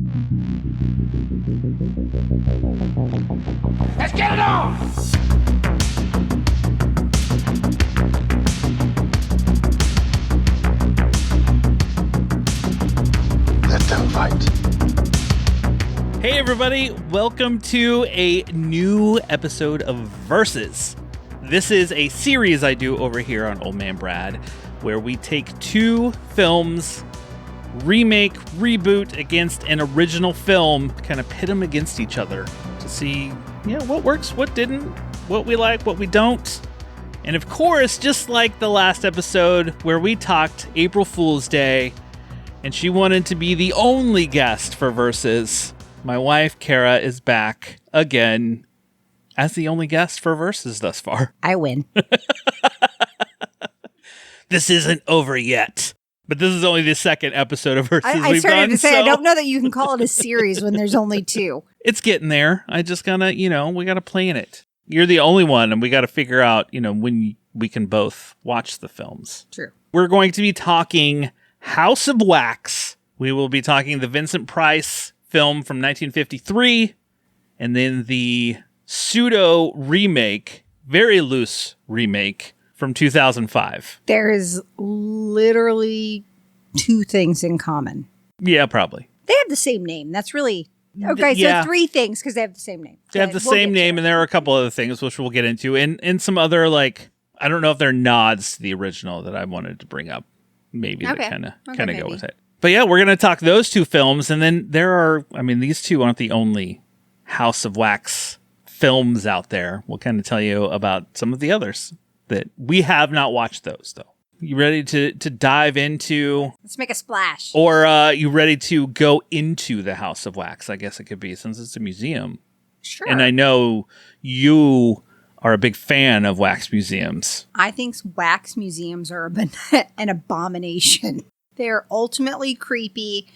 Let's get it on! Let them fight. Hey everybody, welcome to a new episode of Versus. This is a series I do over here on Old Man Brad, where we take two films, remake, reboot against an original film, kind of pit them against each other to see, what works, what didn't, what we like, what we don't. And of course, just like the last episode where we talked April Fool's Day, and she wanted to be the only guest for Versus, my wife, Kara, is back again as the only guest for Versus thus far. I win. This isn't over yet. But this is only the second episode of Versus I we've started done. to say, I don't know that you can call it a series when there's only two. It's getting there. I just gotta, we gotta plan it. You're the only one, and we gotta figure out, when we can both watch the films. True. We're going to be talking House of Wax. We will be talking the Vincent Price film from 1953, and then the pseudo remake, very loose remake from 2005. There is literally two things in common. Yeah, probably. They have the same name. That's really... Okay, Yeah. so three things because they have the same name. They have the same name, and there are a couple other things which we'll get into, and some other, I don't know if they're nods to the original that I wanted to bring up. Maybe that kind of go with it. But yeah, we're going to talk those two films, and then there are, these two aren't the only House of Wax films out there. We'll kind of tell you about some of the others that we have not watched those, though. You ready to dive into... Let's make a splash. Or you ready to go into the House of Wax, I guess it could be, since it's a museum. Sure. And I know you are a big fan of wax museums. I think wax museums are an abomination. They're ultimately creepy,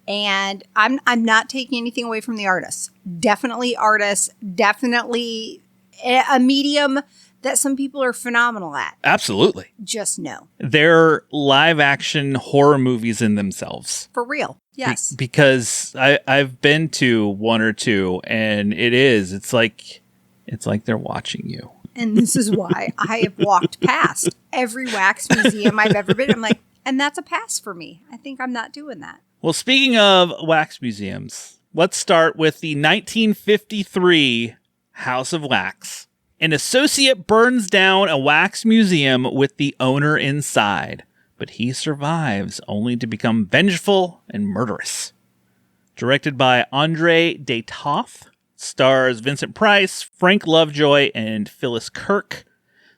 and I'm not taking anything away from the artists. Definitely artists, definitely a medium that some people are phenomenal at. Absolutely. Just no. They're live action horror movies in themselves. For real. Yes. Because I've been to one or two, and it's like they're watching you. And this is why I have walked past every wax museum I've ever been. I'm like, and that's a pass for me. I think I'm not doing that. Well, speaking of wax museums, let's start with the 1953 House of Wax. An associate burns down a wax museum with the owner inside, but he survives only to become vengeful and murderous. Directed by Andre de Toth, stars Vincent Price, Frank Lovejoy, and Phyllis Kirk.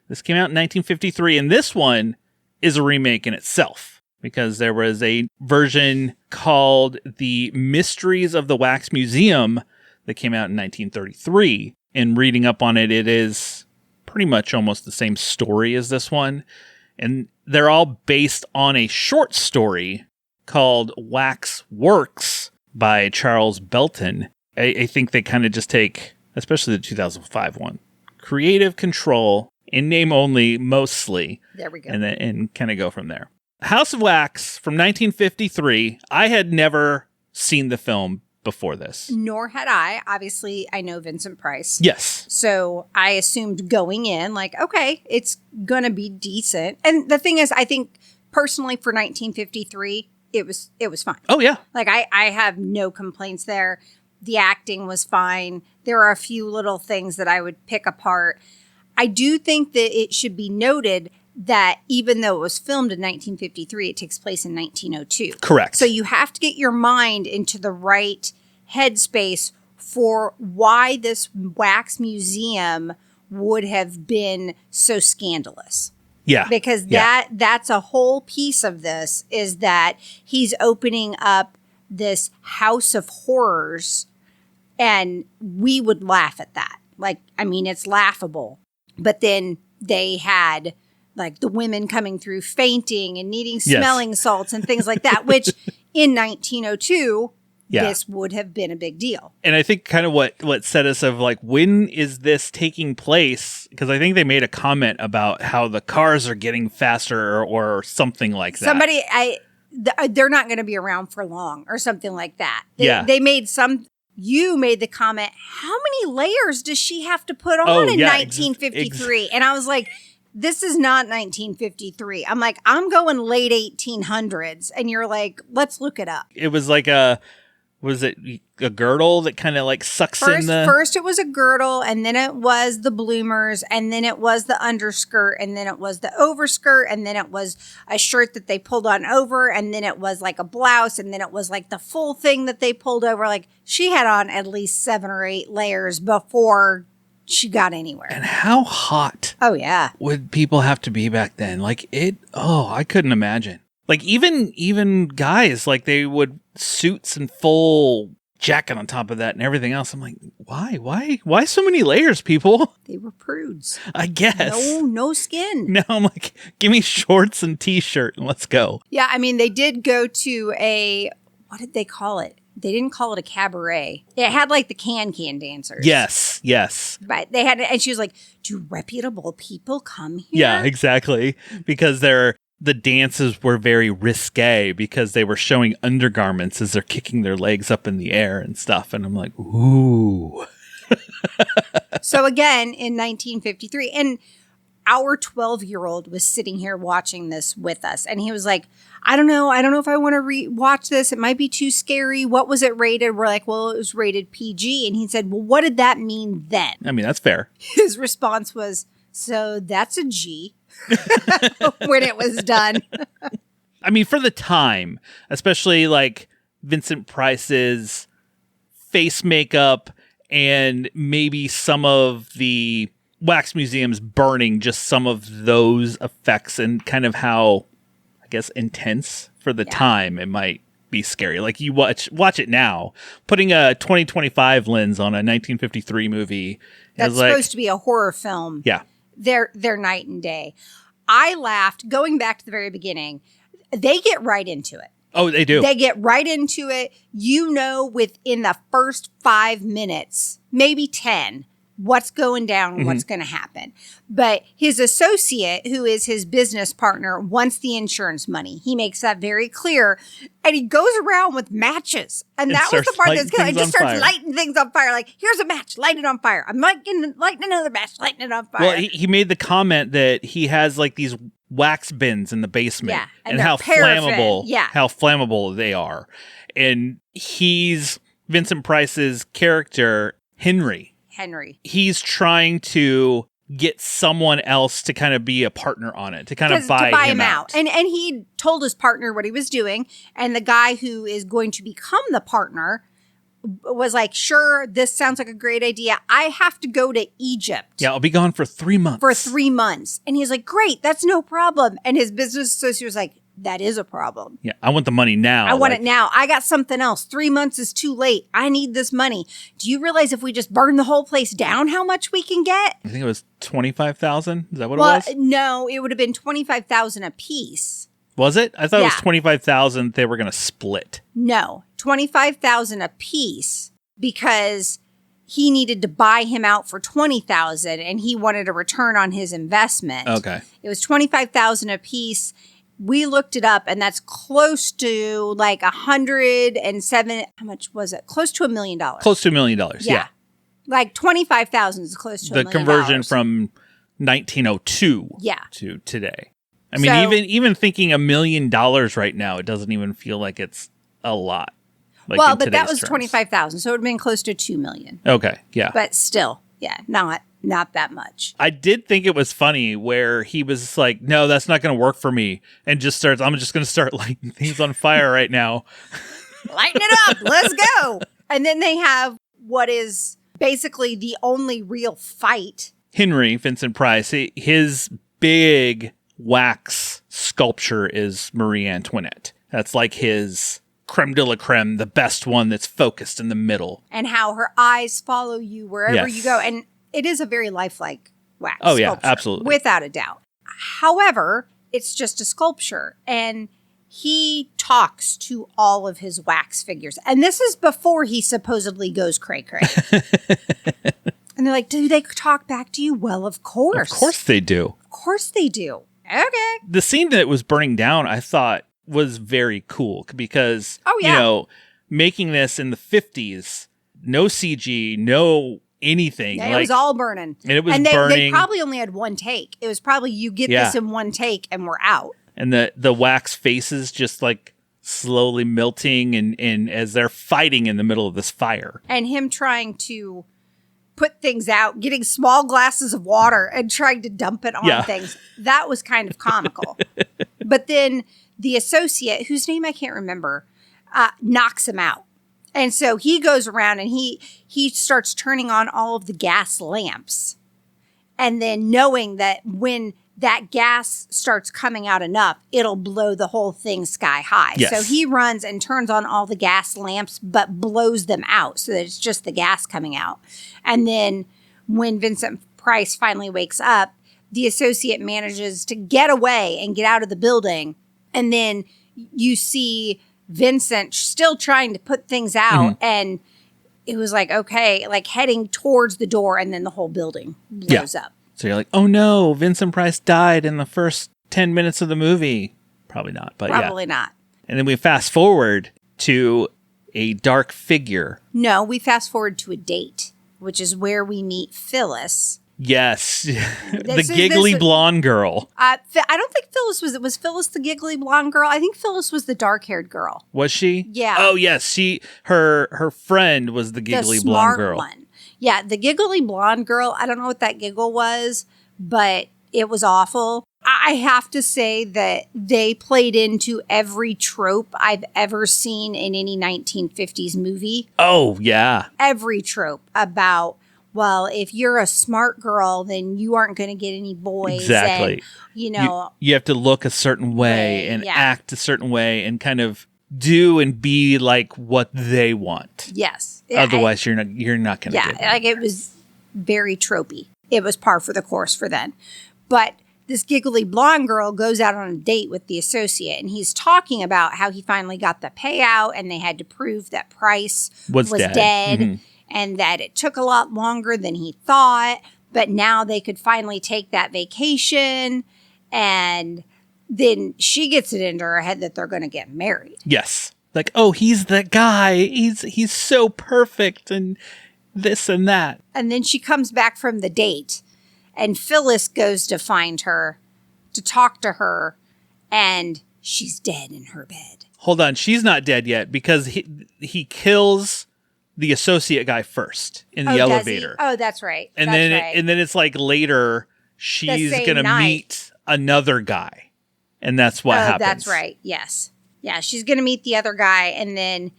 This came out in 1953, and this one is a remake in itself, because there was a version called The Mysteries of the Wax Museum that came out in 1933. And reading up on it, it is pretty much almost the same story as this one. And they're all based on a short story called Wax Works by Charles Belton. I think they kind of just take, especially the 2005 one, creative control in name only mostly. There we go. And kind of go from there. House of Wax from 1953. I had never seen the film before this. Nor had I. Obviously, I know Vincent Price. Yes. So I assumed going in, okay, it's going to be decent. And the thing is, I think personally for 1953, it was fine. Oh, yeah. I have no complaints there. The acting was fine. There are a few little things that I would pick apart. I do think that it should be noted that even though it was filmed in 1953, it takes place in 1902. Correct. So you have to get your mind into the right headspace for why this wax museum would have been so scandalous. Yeah. Because that's a whole piece of this, is that he's opening up this house of horrors, and we would laugh at that. It's laughable. But then they had the women coming through fainting and needing smelling salts and things like that, which in 1902, this would have been a big deal. And I think kind of what set us of when is this taking place? Because I think they made a comment about how the cars are getting faster or something like that. they're not going to be around for long or something like that. Yeah. They made you made the comment, how many layers does she have to put on in 1953? And I was like, this is not 1953. I'm like, I'm going late 1800s. And you're like, let's look it up. It was like was it a girdle that kind of like sucks in the... First it was a girdle, and then it was the bloomers, and then it was the underskirt, and then it was the overskirt, and then it was a shirt that they pulled on over, and then it was like a blouse, and then it was like the full thing that they pulled over. Like, she had on at least 7 or 8 layers before she got anywhere. And how hot would people have to be back then? Like, I couldn't imagine. Like, even guys, like, they would suits and full jacket on top of that and everything else. I'm like, why so many layers, people? They were prudes, I guess. No skin. No, I'm like, give me shorts and t-shirt and let's go. Yeah, I mean, they did go to what did they call it? They didn't call it a cabaret. It had like the can dancers. Yes. But they had, and she was like, do reputable people come here? Yeah, exactly. Because the dances were very risque because they were showing undergarments as they're kicking their legs up in the air and stuff. And I'm like, ooh. So again, in 1953, and our 12-year-old was sitting here watching this with us. And he was like, I don't know if I want to watch this. It might be too scary. What was it rated? We're like, well, it was rated PG. And he said, well, what did that mean then? I mean, that's fair. His response was, so that's a G. When it was done. I mean, for the time, especially like Vincent Price's face makeup and maybe some of the wax museums burning just some of those effects and kind of how, I guess, intense for the time it might be scary. Like, you watch it now, putting a 2025 lens on a 1953 movie. That's supposed to be a horror film. Yeah. They're night and day. I laughed, going back to the very beginning. They get right into it. Oh, they do. They get right into it. You know, within the first 5 minutes, maybe 10, what's going down and what's going to happen. But his associate, who is his business partner, wants the insurance money. He makes that very clear. And he goes around with matches. And that was the part that's good. He just starts lighting things on fire. Like, here's a match, light it on fire. I'm lighting another match, lighting it on fire. Well, he made the comment that he has like these wax bins in the basement. Yeah, and how flammable they are. And he's Vincent Price's character, Henry. He's trying to get someone else to kind of be a partner on it, to kind of buy him out. And he told his partner what he was doing. And the guy who is going to become the partner was like, sure, this sounds like a great idea. I have to go to Egypt. Yeah, I'll be gone for 3 months. And he's like, great, that's no problem. And his business associate was like, that is a problem. Yeah, I want the money now. I want it now. I got something else. 3 months is too late. I need this money. Do you realize if we just burn the whole place down, how much we can get? I think it was $25,000. Is that what it was? No, it would have been $25,000 a piece. Was it? I thought it was $25,000 they were going to split. No, $25,000 a piece because he needed to buy him out for $20,000 and he wanted a return on his investment. Okay. It was $25,000 a piece. We looked it up, and that's close to like 107. How much was it? Close to $1 million. Close to $1 million. Yeah. Like 25,000 is close to $1 million. The conversion from 1902 to today. I mean, even thinking $1 million right now, it doesn't even feel like it's a lot. Like, well, but that was 25,000, so it would have been close to $2 million. Okay, yeah. But still, not that much. I did think it was funny where he was like, no, that's not going to work for me. And I'm just going to start lighting things on fire right now. Lighten it up. Let's go. And then they have what is basically the only real fight. Henry, Vincent Price, his big wax sculpture is Marie Antoinette. That's like his creme de la creme, the best one that's focused in the middle. And how her eyes follow you wherever you go. And it is a very lifelike wax sculpture. Yeah, absolutely. Without a doubt. However, it's just a sculpture. And he talks to all of his wax figures. And this is before he supposedly goes cray-cray. And they're like, do they talk back to you? Well, of course. Of course they do. Of course they do. Okay. The scene that was burning down, I thought, was very cool because, Oh, yeah. making this in the 50s, no CG, no anything. Yeah, it was all burning. And it was they burning. probably only had one take. It was probably you get this in one take and we're out. And the wax faces just like slowly melting and as they're fighting in the middle of this fire. And him trying to put things out, getting small glasses of water and trying to dump it on things. That was kind of comical. But then the associate, whose name I can't remember, knocks him out. And so he goes around and he starts turning on all of the gas lamps. And then knowing that when that gas starts coming out enough, it'll blow the whole thing sky high. Yes. So he runs and turns on all the gas lamps, but blows them out so that it's just the gas coming out. And then when Vincent Price finally wakes up, the associate manages to get away and get out of the building. And then you see Vincent still trying to put things out. And it was like, okay, like heading towards the door, and then the whole building blows up. So you're like, oh no, Vincent Price died in the first 10 minutes of the movie. Probably not, but Probably not. And then we fast forward to a dark figure. No, we fast forward to a date, which is where we meet Phyllis. Yes. The giggly blonde girl. I don't think Phyllis was Phyllis the giggly blonde girl? I think Phyllis was the dark-haired girl. Was she? Yeah. Oh, yes. Her friend was the giggly The blonde smart girl. one. Yeah, the giggly blonde girl, I don't know what that giggle was, but it was awful. I have to say that they played into every trope I've ever seen in any 1950s movie. Oh, yeah. Every trope about, well, if you're a smart girl, then you aren't going to get any boys. Exactly. And, you have to look a certain way and act a certain way and kind of do and be like what they want. Yes. Otherwise, you're not going to get it. Like it was very tropey. It was par for the course for then. But this giggly blonde girl goes out on a date with the associate, and he's talking about how he finally got the payout and they had to prove that Price was dead and that it took a lot longer than he thought, but now they could finally take that vacation. And then she gets it into her head that they're going to get married. Yes. Like, oh, he's that guy. He's so perfect and this and that. And then she comes back from the date, and Phyllis goes to find her, to talk to her, and she's dead in her bed. Hold on. She's not dead yet because he kills the associate guy first in the elevator. Oh, that's right. And then it's like later she's going to meet another guy. And that's what happens. That's right. Yes. Yeah, she's going to meet the other guy, and then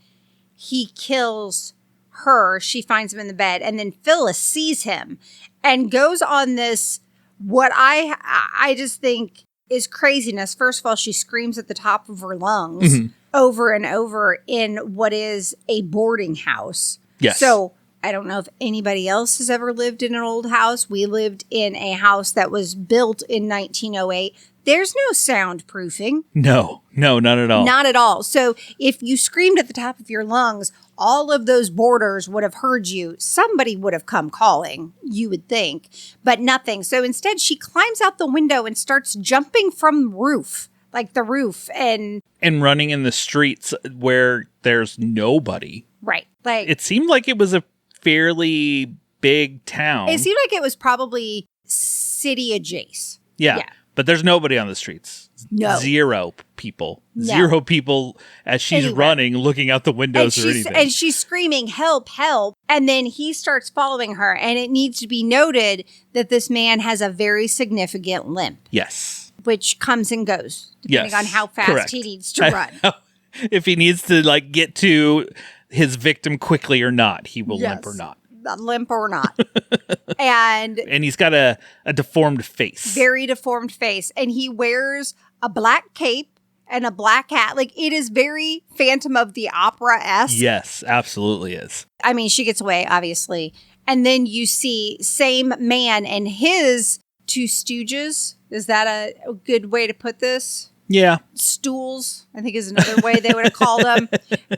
he kills her. She finds him in the bed, and then Phyllis sees him and goes on this, what I just think is craziness. First of all, she screams at the top of her lungs over and over in what is a boarding house. Yes. So I don't know if anybody else has ever lived in an old house. We lived in a house that was built in 1908. There's no soundproofing. No, not at all. Not at all. So if you screamed at the top of your lungs, all of those boarders would have heard you. Somebody would have come calling, you would think, but nothing. So instead, she climbs out the window and starts jumping from the roof, and running in the streets where there's nobody. Right. Like it seemed like it was a fairly big town. It seemed like it was probably city adjacent. Yeah. But there's nobody on the streets. No. Zero people. No. Zero people as she's running, looking out the windows or anything. And she's screaming, help, help. And then he starts following her. And it needs to be noted that this man has a very significant limp. Yes. Which comes and goes, depending on how fast he needs to run. If he needs to get to his victim quickly or not, he will limp or not. Limp or not. And he's got a deformed face. Very deformed face. And he wears a black cape and a black hat. Like, it is very Phantom of the Opera-esque. Yes, absolutely is. I mean, she gets away, obviously. And then you see same man and his two stooges. Is that a good way to put this? Yeah. Stools, I think is another way they would have called them.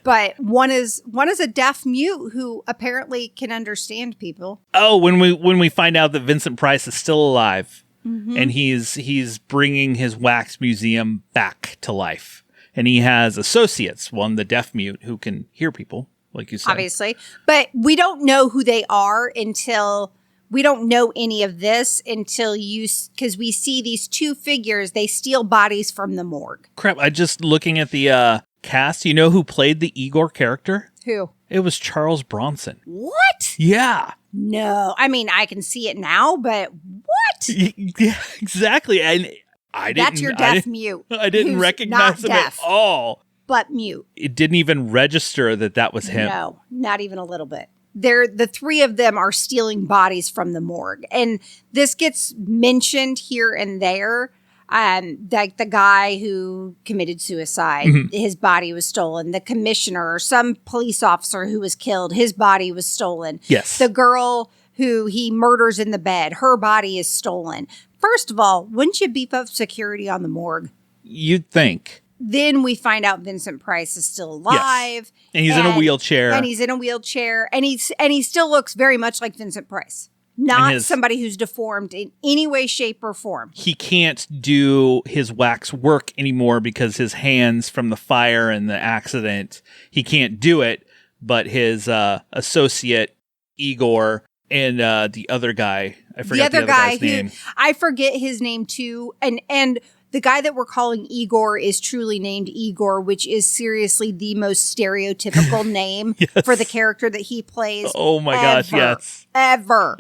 But one is a deaf mute who apparently can understand people. Oh, when we find out that Vincent Price is still alive and he's bringing his wax museum back to life. And he has associates, one, the deaf mute, who can hear people, like you said. Obviously. But we don't know who they are until... We don't know any of this until because we see these two figures, they steal bodies from the morgue. Crap, I just looking at the cast, you know who played the Igor character? Who? It was Charles Bronson. What? Yeah. No. I mean, I can see it now, but what? Yeah, exactly. And That's your deaf mute. I didn't who's recognize not him deaf, at all. but mute. It didn't even register that was him. No, not even a little bit. The three of them are stealing bodies from the morgue. And this gets mentioned here and there. Like the guy who committed suicide, his body was stolen. The commissioner or some police officer who was killed, his body was stolen. Yes. The girl who he murders in the bed, her body is stolen. First of all, wouldn't you beef up security on the morgue? You'd think. Then we find out Vincent Price is still alive. Yes. And he's in a wheelchair. And he's in a wheelchair. And he still looks very much like Vincent Price. Not somebody who's deformed in any way, shape, or form. He can't do his wax work anymore because his hands from the fire and the accident, he can't do it. But his associate, Igor, and the other guy, I forget the other guy's name. I forget his name too. And the guy that we're calling Igor is truly named Igor, which is seriously the most stereotypical name for the character that he plays. Oh my gosh, yes. Ever.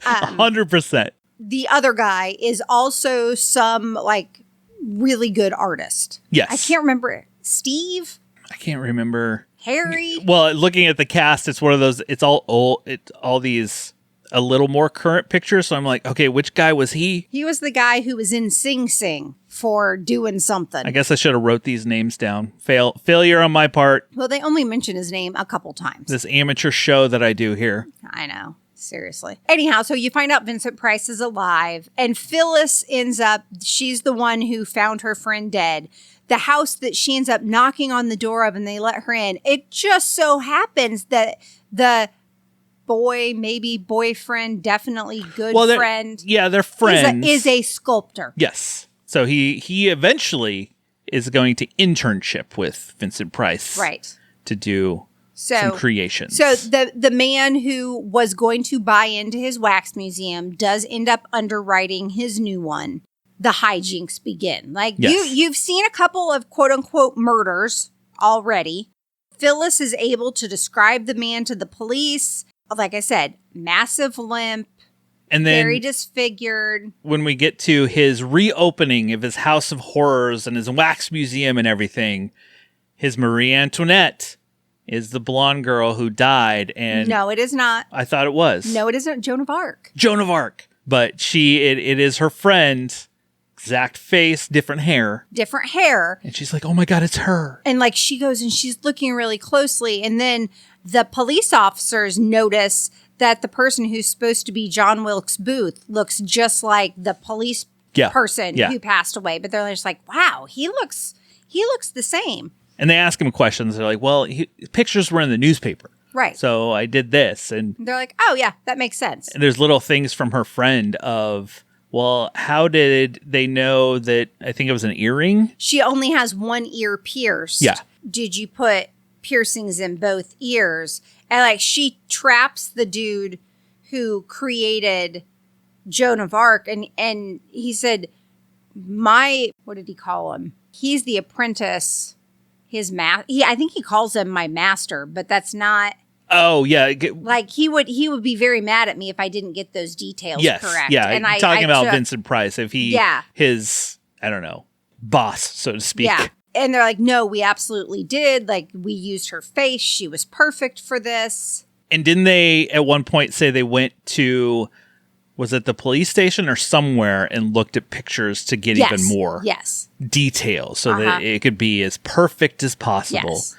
100%. The other guy is also some like really good artist. Yes. I can't remember it. Steve? I can't remember. Harry? Well, looking at the cast, it's one of those, it's all old, it's all these a little more current pictures. So I'm like, okay, which guy was he? He was the guy who was in Sing Sing for doing something. I guess I should have wrote these names down. Failure on my part. Well, they only mention his name a couple times. This amateur show that I do here. I know. Seriously. Anyhow, so you find out Vincent Price is alive, and Phyllis ends up, she's the one who found her friend dead. The house that she ends up knocking on the door of and they let her in. It just so happens that the boy, maybe boyfriend, definitely good friend. Yeah, they're friends. Is a sculptor. Yes. So he eventually is going to internship with Vincent Price. Right. To do some creations. So the man who was going to buy into his wax museum does end up underwriting his new one. The hijinks begin. Like you've seen a couple of quote unquote murders already. Phyllis is able to describe the man to the police. Like I said, massive limp, and then very disfigured. When we get to his reopening of his House of Horrors and his wax museum and everything, his Marie Antoinette is the blonde girl who died. And no, it is not. I thought it was. No, it isn't. Joan of Arc. Joan of Arc. But it is her friend. Exact face, different hair. Different hair. And she's like, oh my God, it's her. And like she goes and she's looking really closely. And then the police officers notice that the person who's supposed to be John Wilkes Booth looks just like the police person who passed away. But they're just like, wow, he looks the same. And they ask him questions. They're like, well, pictures were in the newspaper. Right. So I did this. And they're like, oh yeah, that makes sense. And there's little things from her friend of, well, how did they know that, I think it was an earring? She only has one ear pierced. Yeah. Did you put piercings in both ears? And like she traps the dude who created Joan of Arc. And he said, what did he call him? He's the apprentice. I think he calls him my master, but that's not. Oh, yeah. Like he would be very mad at me if I didn't get those details correct. Yeah, and talking about Vincent Price, if his, I don't know, boss, so to speak. Yeah. And they're like, no, we absolutely did. Like, we used her face. She was perfect for this. And didn't they at one point say they went to, was it the police station or somewhere, and looked at pictures to get even more detail so that it could be as perfect as possible? Yes.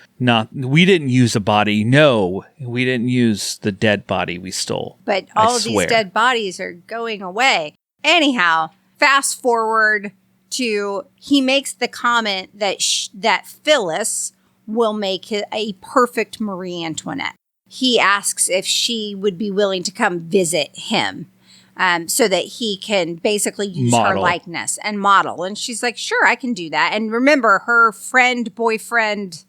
We didn't use a body. No, we didn't use the dead body we stole. But all of these dead bodies are going away. Anyhow, fast forward to, he makes the comment that that Phyllis will make a perfect Marie Antoinette. He asks if she would be willing to come visit him. so that he can basically use her likeness and model. And she's like, sure, I can do that. And remember, her boyfriend,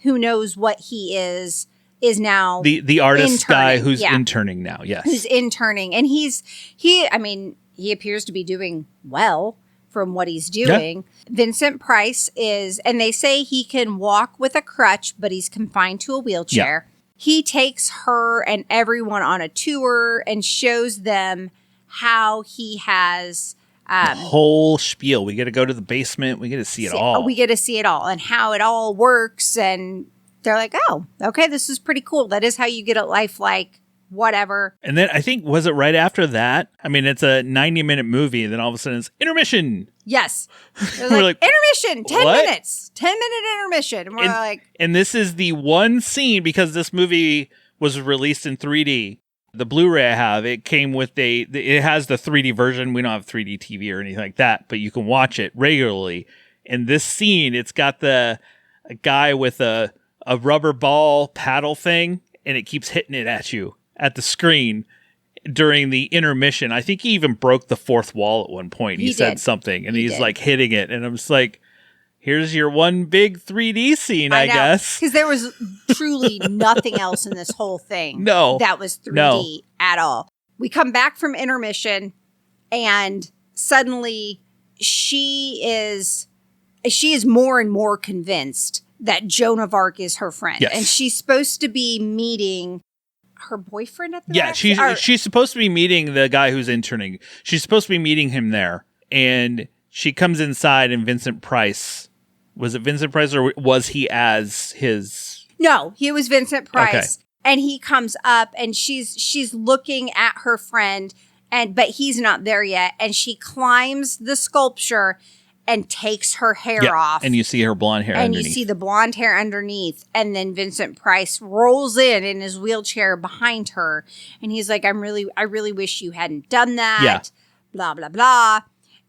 who knows what he is now the artist interning. guy who's interning now. Yes. Who's interning. And he appears to be doing well from what he's doing. Yeah. Vincent Price and they say he can walk with a crutch, but he's confined to a wheelchair. Yeah. He takes her and everyone on a tour and shows them how he has the whole spiel. We get to go to the basement. We get to see it all. We get to see it all and how it all works. And they're like, oh, okay, this is pretty cool. That is how you get a lifelike whatever. And then I think, was it right after that? I mean, it's a 90-minute movie. And then all of a sudden it's intermission. Yes. We're like, intermission, 10 minutes, 10-minute intermission. And we're and this is the one scene, because this movie was released in 3D. The Blu-ray I have, it came with it has the 3D version. We don't have 3D TV or anything like that, but you can watch it regularly. And this scene, it's got a guy with a rubber ball paddle thing, and it keeps hitting it at you at the screen during the intermission. I think he even broke the fourth wall at one point. He said something, and he's like hitting it. And I'm just like, here's your one big 3D scene, I guess. Because there was truly nothing else in this whole thing that was 3D at all. We come back from intermission, and suddenly she is more and more convinced that Joan of Arc is her friend. Yes. And she's supposed to be meeting her boyfriend at the she's supposed to be meeting the guy who's interning. She's supposed to be meeting him there. And she comes inside, and Vincent Price, was it Vincent Price, or was he as his? No, he was Vincent Price. Okay. And he comes up, and she's looking at her friend, but he's not there yet. And she climbs the sculpture and takes her hair off. And you see her blonde hair underneath. And you see the blonde hair underneath. And then Vincent Price rolls in his wheelchair behind her. And he's like, I really wish you hadn't done that. Yeah. Blah, blah, blah.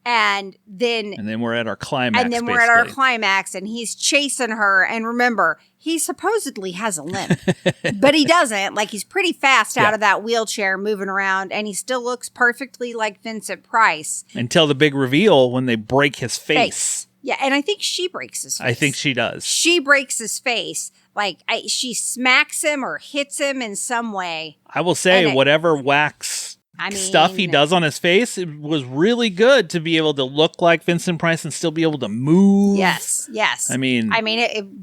And then we're at our climax. And then we're at our climax, and he's chasing her. And remember, he supposedly has a limp, but he doesn't. Like, he's pretty fast out of that wheelchair, moving around, and he still looks perfectly like Vincent Price. Until the big reveal when they break his face. Yeah, and I think she breaks his face. I think she does. She breaks his face. Like, she smacks him or hits him in some way. I will say, whatever wax stuff he does on his face, it was really good to be able to look like Vincent Price and still be able to move. Yes.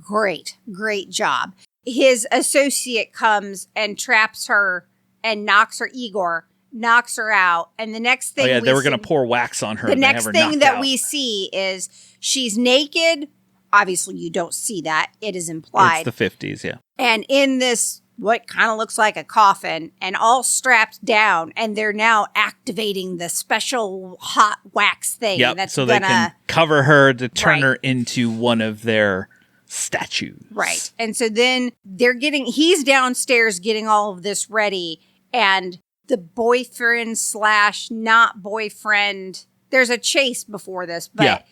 Great job. His associate comes and traps her and knocks her out. And the next thing they were going to pour wax on her. The next thing that we see is she's naked. Obviously, you don't see that. It is implied. It's the 50s, yeah. And in this, what kind of looks like a coffin, and all strapped down, and they're now activating the special hot wax thing. Yep, so they can cover her to turn her into one of their statues. Right. And so then he's downstairs getting all of this ready, and the boyfriend / not boyfriend, there's a chase before this, but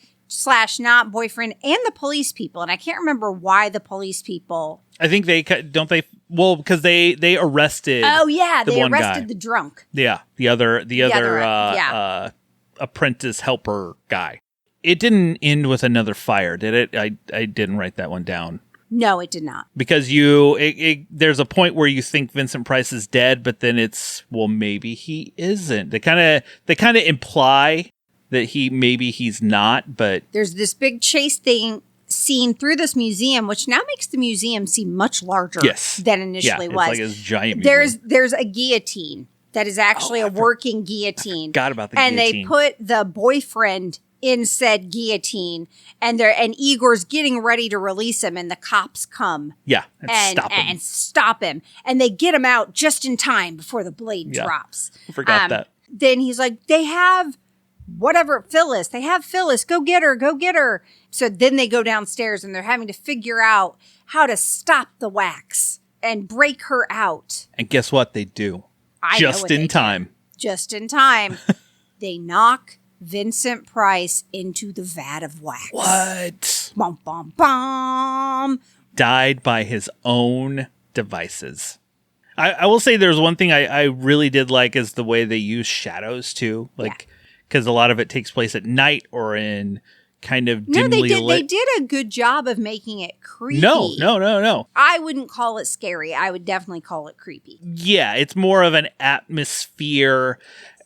/ not boyfriend, and the police people. And I can't remember why the police people. I think because they arrested. Oh yeah, they arrested the drunk. Yeah, the other apprentice helper guy. It didn't end with another fire, did it? I didn't write that one down. No, it did not. Because there's a point where you think Vincent Price is dead, but then it's, well, maybe he isn't. They kind of imply that he's not, but there's this big chase scene through this museum, which now makes the museum seem much larger than initially was. It's like this giant museum. There's a guillotine that is actually a working guillotine. I forgot about the guillotine. And they put the boyfriend in said guillotine, and Igor's getting ready to release him, and the cops come. Yeah, and stop him. And they get him out just in time before the blade drops. I forgot that. Then he's like, they have Phyllis. They have Phyllis. Go get her. So then they go downstairs, and they're having to figure out how to stop the wax and break her out. And guess what they do? Just in time. They knock Vincent Price into the vat of wax. What? Bum, bum, bum. Died by his own devices. I will say there's one thing I really did like is the way they use shadows too. Like, because a lot of it takes place at night or in kind of dimly lit. They did a good job of making it creepy. No. I wouldn't call it scary. I would definitely call it creepy. Yeah, it's more of an atmosphere.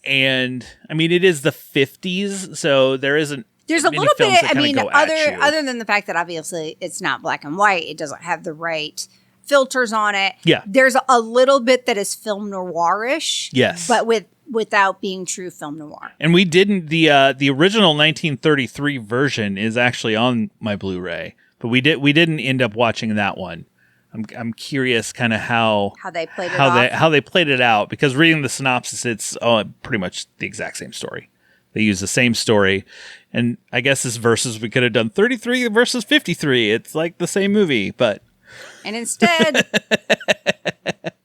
And I mean, it is the 50s, so there's a little bit, other than the fact that obviously it's not black and white, it doesn't have the right filters on it. Yeah. There's a little bit that is film noirish. Yes. But without being true film noir. And we didn't, the original 1933 version is actually on my Blu-ray, but we didn't end up watching that one. I'm curious kind of how they played it how they played it out, because reading the synopsis, it's pretty much the exact same story. They use the same story, and I guess this versus we could have done 33 versus 53. It's like the same movie, but and instead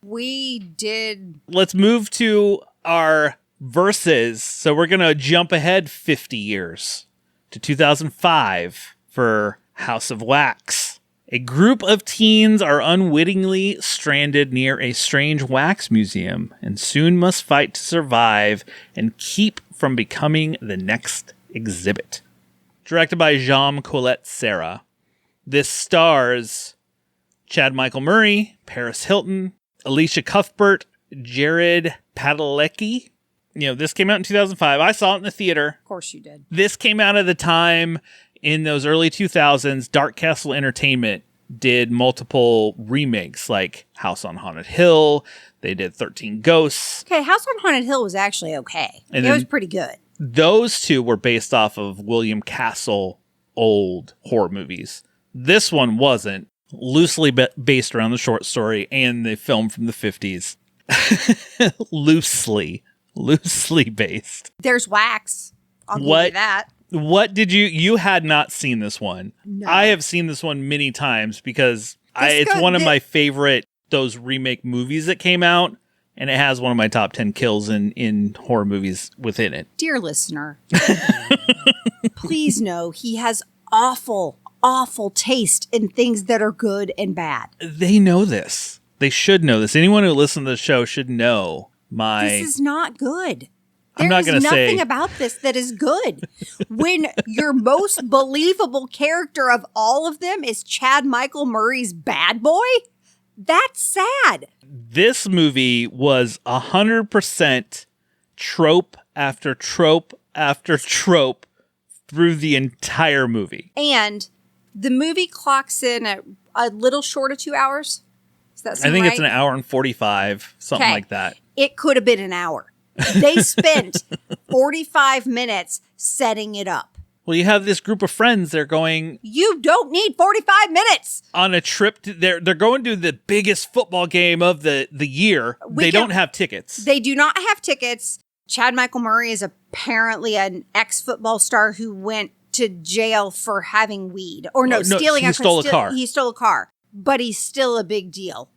we did. Let's move to our verses. So we're gonna jump ahead 50 years to 2005 for House of Wax. A group of teens are unwittingly stranded near a strange wax museum and soon must fight to survive and keep from becoming the next exhibit. Directed by Jean Colette Serra. This stars Chad Michael Murray, Paris Hilton, Alicia Cuthbert, Jared Padalecki. This came out in 2005. I saw it in the theater. Of course you did. This came out at the time in those early 2000s. Dark Castle Entertainment did multiple remakes, like House on Haunted Hill. They did 13 Ghosts. Okay, House on Haunted Hill was actually okay. It was pretty good. Those two were based off of William Castle old horror movies. This one wasn't. Loosely based around the short story and the film from the 50s. Loosely based. There's wax. I'll give you that. What did you had not seen this one? No. I have seen this one many times because it's one of my favorite, those remake movies that came out, and it has one of my top 10 kills in horror movies within it. Dear listener, please know he has awful taste in things that are good and bad. They know this. They should know this. Anyone who listens to the show should know This is not good. I'm not going to say nothing about this that is good. When your most believable character of all of them is Chad Michael Murray's bad boy, that's sad. This movie was 100% trope after trope after trope through the entire movie. And the movie clocks in at a little short of 2 hours. Does that seem I think right? it's an hour and 45, something like that. It could have been an hour. They spent 45 minutes setting it up. Well, you have this group of friends. They're going. You don't need 45 minutes On a trip. They're going to the biggest football game of the year. They don't have tickets. They do not have tickets. Chad Michael Murray is apparently an ex-football star who went to jail for having weed. Or stealing. He stole a car. He stole a car. But he's still a big deal.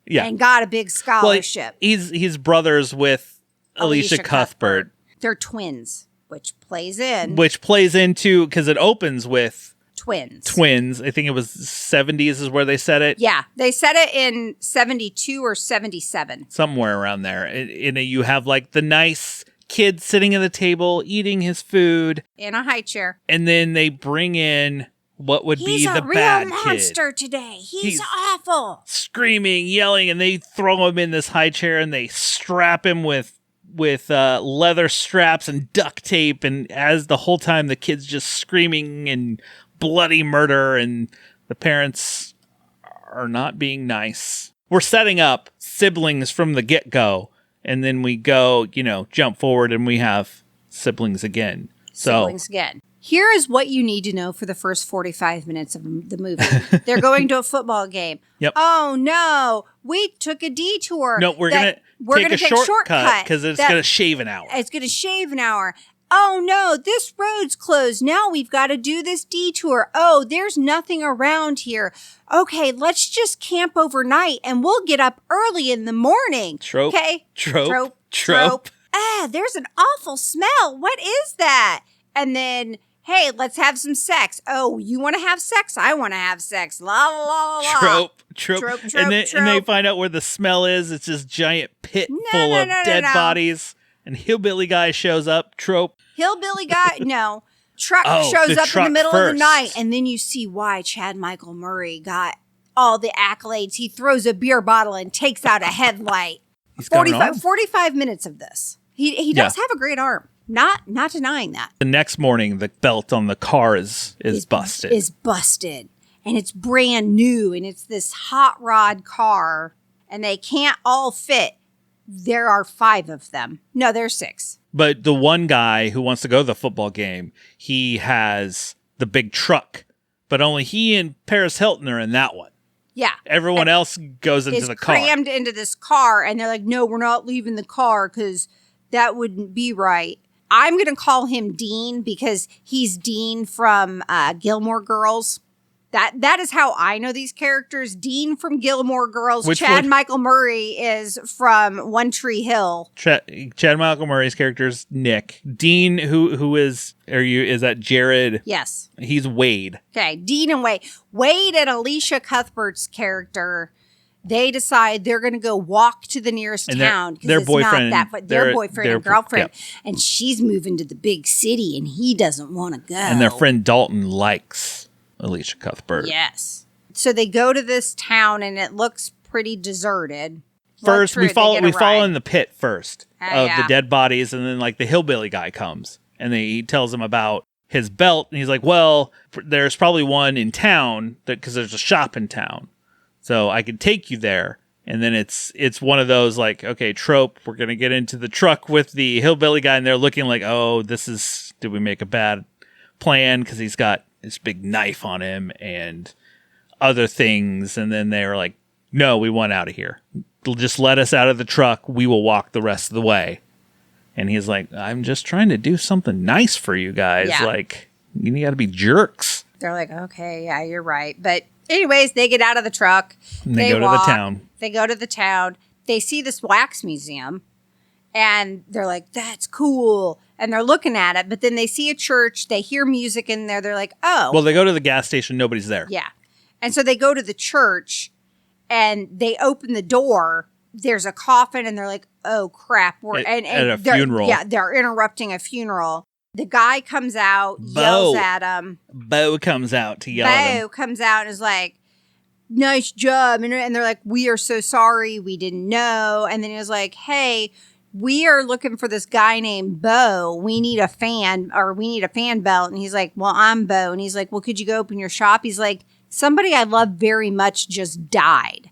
Yeah. And got a big scholarship. Well, he's brothers with Alicia Cuthbert. They're twins, which plays into, because it opens with twins. I think it was 70s is where they said it. Yeah, they said it in 72 or 77. Somewhere around there. You have like the nice kid sitting at the table eating his food. In a high chair. And then they bring in what would be the bad kid. He's a real monster today. He's awful. Screaming, yelling, and they throw him in this high chair and they strap him with leather straps and duct tape, and as the whole time the kid's just screaming and bloody murder, and the parents are not being nice. We're setting up siblings from the get-go, and then we go, jump forward and we have siblings again. Siblings again. Here is what you need to know for the first 45 minutes of the movie. They're going to a football game. Yep. Oh, no. We took a detour. No, we're going to take a shortcut because it's going to shave an hour. It's going to shave an hour. Oh, no, this road's closed. Now we've got to do this detour. Oh, there's nothing around here. Okay, let's just camp overnight and we'll get up early in the morning. Trope. Okay. Trope. Ah, there's an awful smell. What is that? And then Hey, let's have some sex. Oh, you want to have sex? I want to have sex. La la la la. Trope. Trope. And they find out where the smell is. It's this giant pit full of dead bodies. And hillbilly guy shows up. Trope. Hillbilly guy? No. Truck shows up in the middle of the night. And then you see why Chad Michael Murray got all the accolades. He throws a beer bottle and takes out a headlight. 45 minutes of this. He does have a great arm. Not denying that. The next morning, the belt on the car is busted. Is busted. And it's brand new. And it's this hot rod car. And they can't all fit. There are 5 of them. No, there's 6. But the one guy who wants to go to the football game, he has the big truck. But only he and Paris Hilton are in that one. Yeah. Everyone else goes into the car. Crammed into this car. And they're like, no, we're not leaving the car because that wouldn't be right. I'm going to call him Dean because he's Dean from Gilmore Girls. That is how I know these characters. Dean from Gilmore Girls. Chad Michael Murray is from One Tree Hill. Chad Michael Murray's character is Nick. Dean, who is that Jared? Yes. He's Wade. Okay, Dean and Wade. Wade and Alicia Cuthbert's character, they decide they're going to go walk to the nearest town. Their boyfriend. Their boyfriend and girlfriend. Yep. And she's moving to the big city and he doesn't want to go. And their friend Dalton likes Alicia Cuthbert. Yes. So they go to this town and it looks pretty deserted. First, we follow in the pit first of the dead bodies, and then like the hillbilly guy comes and he tells him about his belt, and he's like, "Well, there's probably one in town because there's a shop in town, so I could take you there." And then it's one of those like, okay, trope. We're gonna get into the truck with the hillbilly guy, and they're looking like, "Oh, did we make a bad plan?" Because he's got this big knife on him and other things. And then they were like, no, we want out of here. Just let us out of the truck. We will walk the rest of the way. And he's like, I'm just trying to do something nice for you guys. Yeah. Like, you got to be jerks. They're like, okay, yeah, you're right. But anyways, they get out of the truck. And they go to the town. They go to the town. They see this wax museum. And they're like, that's cool. And they're looking at it, but then they see a church. They hear music in there. They're like, oh. Well, they go to the gas station. Nobody's there. Yeah. And so they go to the church and they open the door. There's a coffin and they're like, oh, crap. At a funeral. Yeah, they're interrupting a funeral. The guy comes out, yells at him. Bo comes out to yell at him. Bo comes out and is like, nice job. And they're like, we are so sorry. We didn't know. And then he was like, hey, we are looking for this guy named Bo. We need a fan belt. And he's like, well, I'm Bo. And he's like, well, could you go open your shop? He's like, somebody I love very much just died.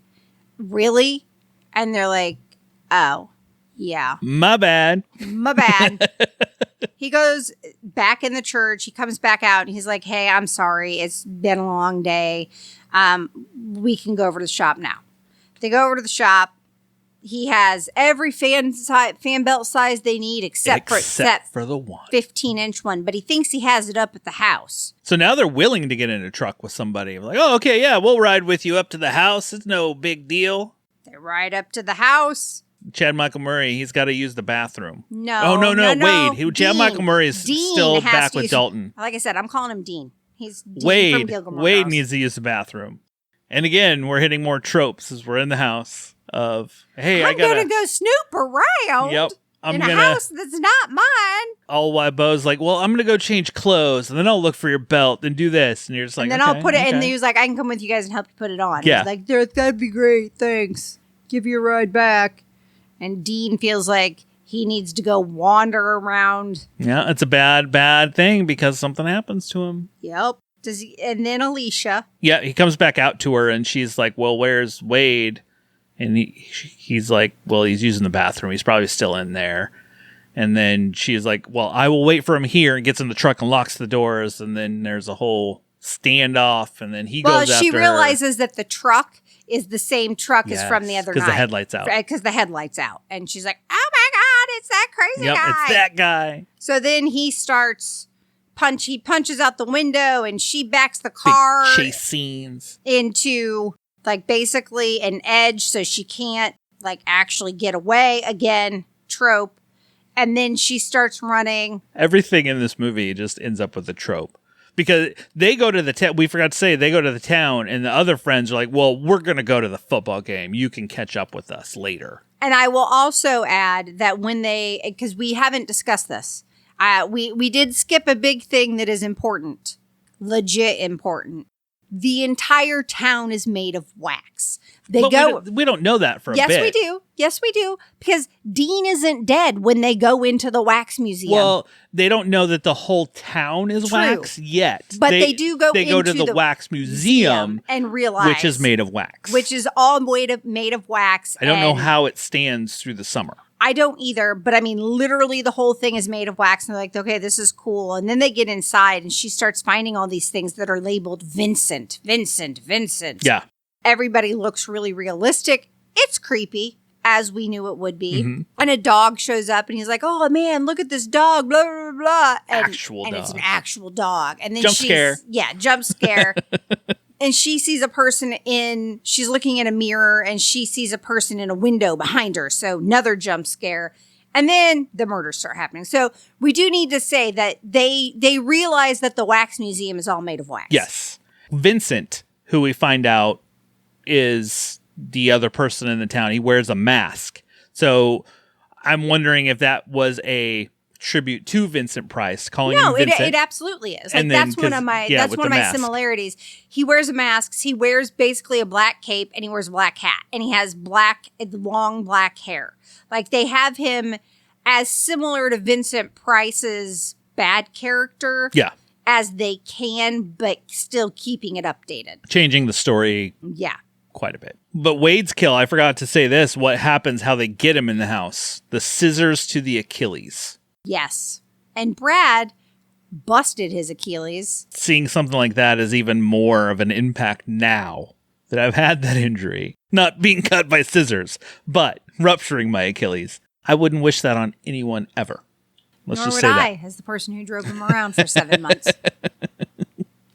Really? And they're like, oh, yeah. My bad. He goes back in the church. He comes back out and he's like, hey, I'm sorry. It's been a long day. We can go over to the shop now. They go over to the shop. He has every fan belt size they need except for the one 15-inch one, but he thinks he has it up at the house. So now they're willing to get in a truck with somebody. Like, oh, okay, yeah, we'll ride with you up to the house. It's no big deal. They ride up to the house. Chad Michael Murray, he's got to use the bathroom. No. Oh, no. Wade. Chad Michael Murray is still back with Dalton. Like I said, I'm calling him Dean. He's Dean Wade. From Gilmore Girls. Wade needs to use the bathroom. And again, we're hitting more tropes as we're in the house. Of hey, I'm gonna go snoop around. Yep, in a house that's not mine. All while Bo's like, well, I'm gonna go change clothes, and then I'll look for your belt and do this, and you're just like, and then I'll put it. And he was like, I can come with you guys and help you put it on. Yeah, like that'd be great. Thanks. Give you a ride back. And Dean feels like he needs to go wander around. Yeah, it's a bad thing because something happens to him. Yep. And then Alicia. Yeah, he comes back out to her, and she's like, well, where's Wade? And he's like, well, he's using the bathroom. He's probably still in there. And then she's like, well, I will wait for him here, and gets in the truck and locks the doors. And then there's a whole standoff. And then he goes after her. Well, she realizes that the truck is the same truck as from the other night. Because the headlight's out. Because the headlight's out. And she's like, oh my God, it's that crazy guy. It's that guy. So then he starts he punches out the window and she backs the car. Big chase scenes. Into like basically an edge so she can't like actually get away. Again, trope. And then she starts running. Everything in this movie just ends up with a trope. Because they go to the town. We forgot to say, they go to the town, and the other friends are like, well, we're going to go to the football game. You can catch up with us later. And I will also add that when because we haven't discussed this, we did skip a big thing that is important, legit important. The entire town is made of wax. We don't know that for a bit. Yes, we do. Because Dean isn't dead when they go into the wax museum. Well, they don't know that the whole town is wax yet. But they do go They go to the wax museum and realize. Which is made of wax. Which is all made of wax. I don't know how it stands through the summer. I don't either, but I mean, literally the whole thing is made of wax. And they're like, okay, this is cool. And then they get inside and she starts finding all these things that are labeled Vincent. Yeah. Everybody looks really realistic. It's creepy, as we knew it would be. Mm-hmm. And a dog shows up and he's like, oh man, look at this dog, blah, blah, blah. And it's an actual dog. And then jump scare. Yeah, jump scare. And she sees a person she's looking in a mirror and she sees a person in a window behind her. So another jump scare. And then the murders start happening. So we do need to say that they realize that the wax museum is all made of wax. Yes. Vincent, who we find out is the other person in the town, he wears a mask. So I'm wondering if that was a tribute to Vincent Price, calling him Vincent. No, it absolutely is. Like, that's one of my similarities. He wears a mask. He wears basically a black cape and he wears a black hat and he has long black hair. Like they have him as similar to Vincent Price's bad character. Yeah. As they can, but still keeping it updated. Changing the story. Yeah. Quite a bit. But Wade's kill, I forgot to say this, what happens, how they get him in the house. The scissors to the Achilles. Yes. And Brad busted his Achilles. Seeing something like that is even more of an impact now that I've had that injury. Not being cut by scissors, but rupturing my Achilles. I wouldn't wish that on anyone ever. Nor would I, as the person who drove him around for 7 months.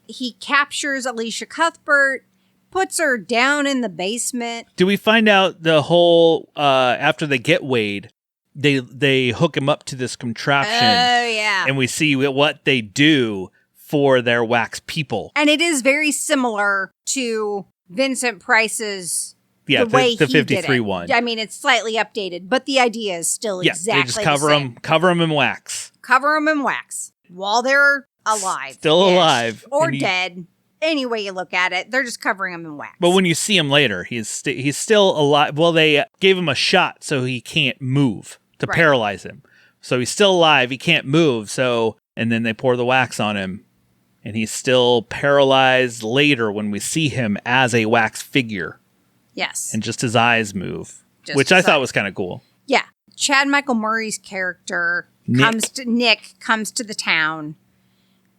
He captures Alicia Cuthbert, puts her down in the basement. Do we find out the whole, after they get Wade, they hook him up to this contraption. Oh, yeah. And we see what they do for their wax people. And it is very similar to Vincent Price's the way the he 53 did it. one. I mean, it's slightly updated, but the idea is still exactly they just cover the same. cover them in wax. Cover them in wax while they're alive. Still alive. Or dead. Any way you look at it, they're just covering him in wax. But when you see him later, he's still alive. Well, they gave him a shot so he can't move to paralyze him. So he's still alive. He can't move. And then they pour the wax on him. And he's still paralyzed later when we see him as a wax figure. Yes. And just his eyes move, which I thought was kind of cool. Yeah. Chad Michael Murray's character comes to the town.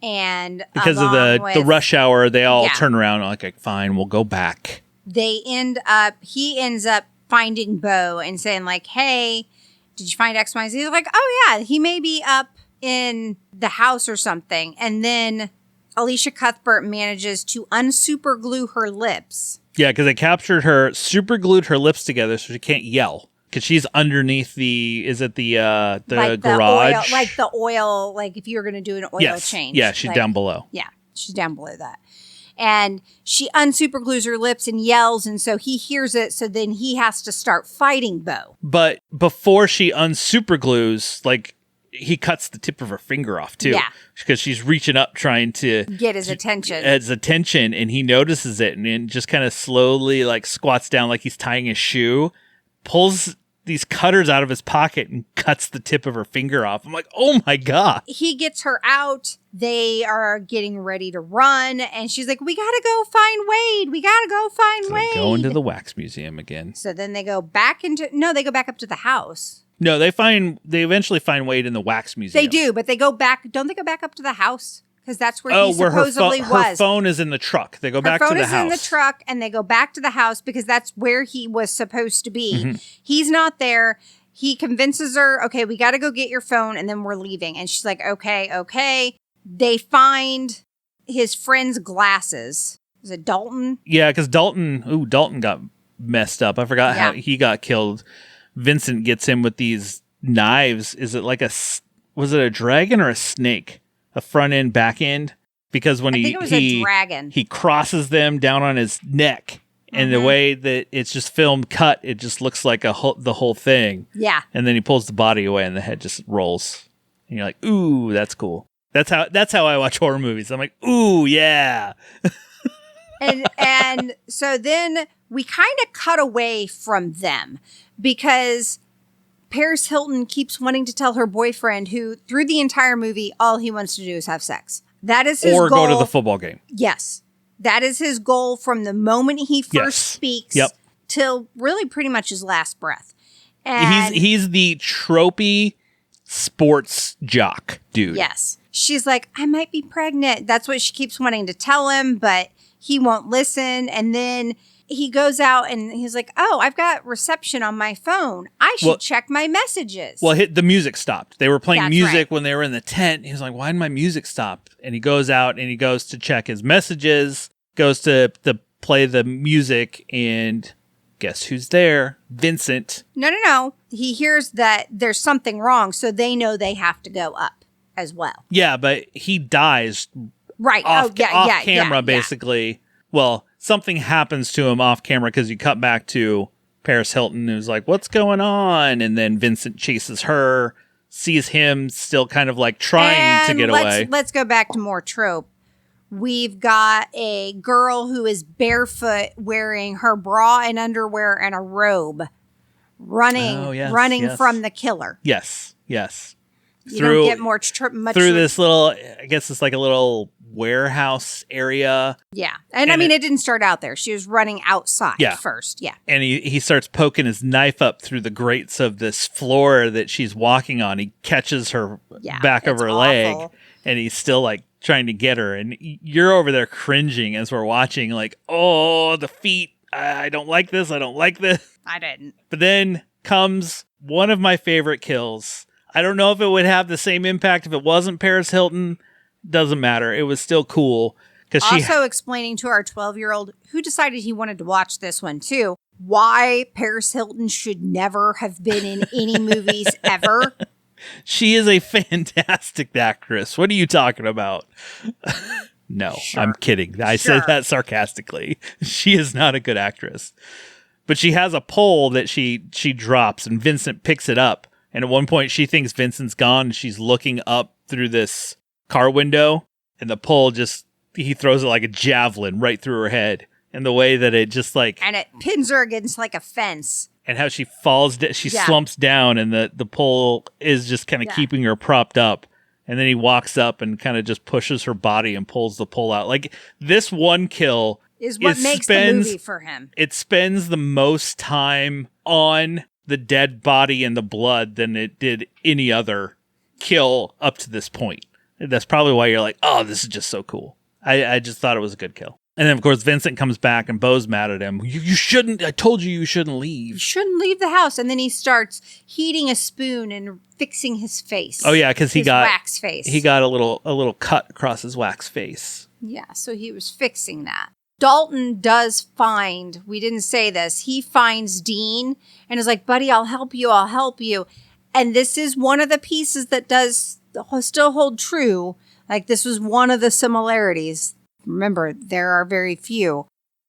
And because of the rush hour, they all turn around like, fine, we'll go back. He ends up finding Bo and saying like, hey, did you find X, Y, Z? He's like, oh yeah, he may be up in the house or something. And then Alicia Cuthbert manages to unsuperglue her lips. Yeah, because they captured her, superglued her lips together so she can't yell. Because she's underneath the garage? The oil, like if you were going to do an oil change. Yeah, she's down below. Yeah, she's down below that. And she unsuperglues her lips and yells, and so he hears it, so then he has to start fighting Bo. But before she unsuperglues, like, he cuts the tip of her finger off, too. Yeah. Because she's reaching up trying to get his attention. And he notices it and just kind of slowly, like, squats down like he's tying his shoe, pulls these cutters out of his pocket and cuts the tip of her finger off. I'm like, oh my God. He gets her out. They are getting ready to run. And she's like, we got to go find Wade. Wade. Go into the wax museum again. So then they go back up to the house. No, they eventually find Wade in the wax museum. They do, but they go back. Don't they go back up to the house? Because that's where he supposedly was. Her phone is in the truck. They go back to the house. Her phone is in the truck, and they go back to the house because that's where he was supposed to be. Mm-hmm. He's not there. He convinces her, okay, we got to go get your phone, and then we're leaving. And she's like, okay. They find his friend's glasses. Is it Dalton? Yeah, because Dalton got messed up. I forgot how he got killed. Vincent gets him with these knives. Is it like was it a dragon or a snake? A front end, back end? Because when I think it was a dragon. He crosses them down on his neck. And the way that it's just filmed cut, it just looks like the whole thing. Yeah. And then he pulls the body away and the head just rolls. And you're like, ooh, that's cool. That's how I watch horror movies. I'm like, ooh, yeah. and so then we kind of cut away from them because Paris Hilton keeps wanting to tell her boyfriend, who through the entire movie, all he wants to do is have sex. That is his goal. Or go to the football game. Yes. That is his goal from the moment he first speaks till really pretty much his last breath. And he's the tropey sports jock dude. Yes. She's like, I might be pregnant. That's what she keeps wanting to tell him, but he won't listen. And then he goes out and he's like, oh, I've got reception on my phone. I should check my messages. Well, the music stopped. They were playing music right. when they were in the tent. He was like, why did my music stop? And he goes out and he goes to check his messages, goes to play the music, and guess who's there? Vincent. No. He hears that there's something wrong, so they know they have to go up as well. Yeah, but he dies right off camera, basically. Well, something happens to him off camera because you cut back to Paris Hilton, who's like, what's going on? And then Vincent chases her, sees him still kind of like trying to get away. Let's go back to more trope. We've got a girl who is barefoot wearing her bra and underwear and a robe running from the killer. Yes. You don't get much through this little, I guess it's like a little warehouse area. Yeah. And I mean, it didn't start out there. She was running outside first. Yeah. And he starts poking his knife up through the grates of this floor that she's walking on. He catches her back of her leg, and he's still like trying to get her. And you're over there cringing as we're watching, like, oh, the feet. I don't like this. I don't like this. I didn't. But then comes one of my favorite kills. I don't know if it would have the same impact if it wasn't Paris Hilton. Doesn't matter. It was still cool. Also explaining to our 12-year-old, who decided he wanted to watch this one too, why Paris Hilton should never have been in any movies ever. She is a fantastic actress. What are you talking about? No, sure. I'm kidding. I said that sarcastically. She is not a good actress. But she has a pole that she drops, and Vincent picks it up. And at one point, she thinks Vincent's gone, and she's looking up through this car window, and the pole he throws it like a javelin right through her head. And the way that it just like... And it pins her against like a fence. And how she falls, she slumps down, and the pole is just kind of keeping her propped up. And then he walks up and kind of just pushes her body and pulls the pole out. Like, this one kill... is what makes the movie for him. It spends the most time on the dead body and the blood than it did any other kill up to this point. That's probably why you're like, oh, this is just so cool. I just thought it was a good kill. And then, of course, Vincent comes back and Bo's mad at him. You shouldn't. I told you shouldn't leave. You shouldn't leave the house. And then he starts heating a spoon and fixing his face. Oh, yeah, because he got wax face. He got a little cut across his wax face. Yeah, so he was fixing that. Dalton does find, we didn't say this, he finds Dean and is like, buddy, I'll help you. And this is one of the pieces that does still hold true. Like, this was one of the similarities. Remember, there are very few.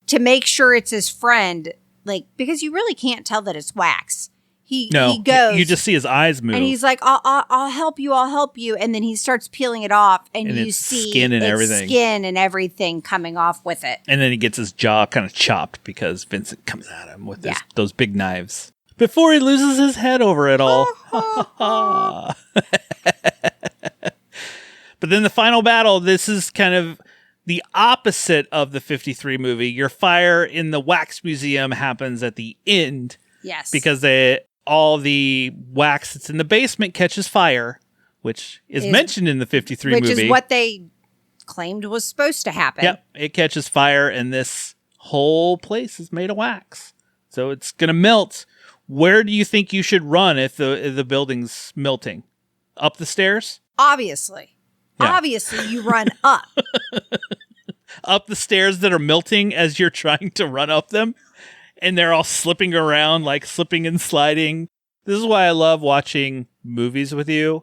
To make sure it's his friend, like, because you really can't tell that it's wax. He goes. You just see his eyes move. And he's like, I'll help you. And then he starts peeling it off, and you see skin and everything coming off with it. And then he gets his jaw kind of chopped because Vincent comes at him with those big knives. Before he loses his head over it all. But then the final battle, this is kind of the opposite of the 53 movie. Your fire in the wax museum happens at the end. Yes. Because all the wax that's in the basement catches fire, which is mentioned in the 53 movie. Which is what they claimed was supposed to happen. Yep. It catches fire, and this whole place is made of wax. So it's going to melt. Where do you think you should run if the building's melting? Up the stairs? Obviously. Yeah. Obviously, you run up. Up the stairs that are melting as you're trying to run up them. And they're all slipping around, like slipping and sliding. This is why I love watching movies with you,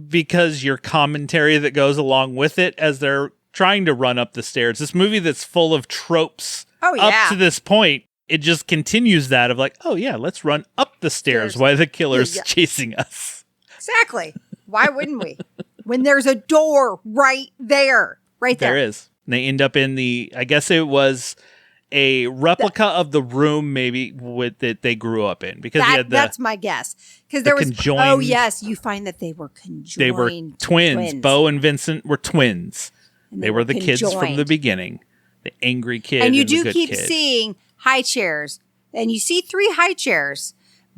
because your commentary that goes along with it as they're trying to run up the stairs. This movie that's full of tropes up to this point, it just continues that of like, oh yeah, let's run up the stairs while the killer's chasing us. Exactly. Why wouldn't we? When there's a door right there. Right there. There is. And they end up in the, I guess it was a replica of the room maybe that they grew up in. Because that's my guess. Because there was conjoined. Oh yes, you find that they were conjoined. They were twins. Bo and Vincent were twins. They were the kids from the beginning. The angry kid and you do the keep kid. Seeing high chairs. And you see 3 high chairs.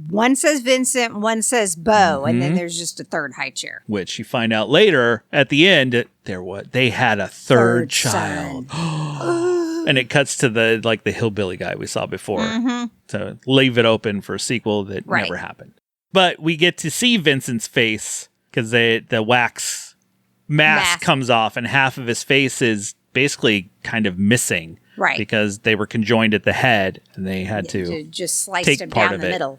One says Vincent, one says Bo, and then there's just a third high chair. Which you find out later at the end, they had a third child. And it cuts to the hillbilly guy we saw before. To leave it open for a sequel that never happened. But we get to see Vincent's face because the wax mask comes off and half of his face is basically kind of missing. Right. Because they were conjoined at the head and they had to just slice him down the middle.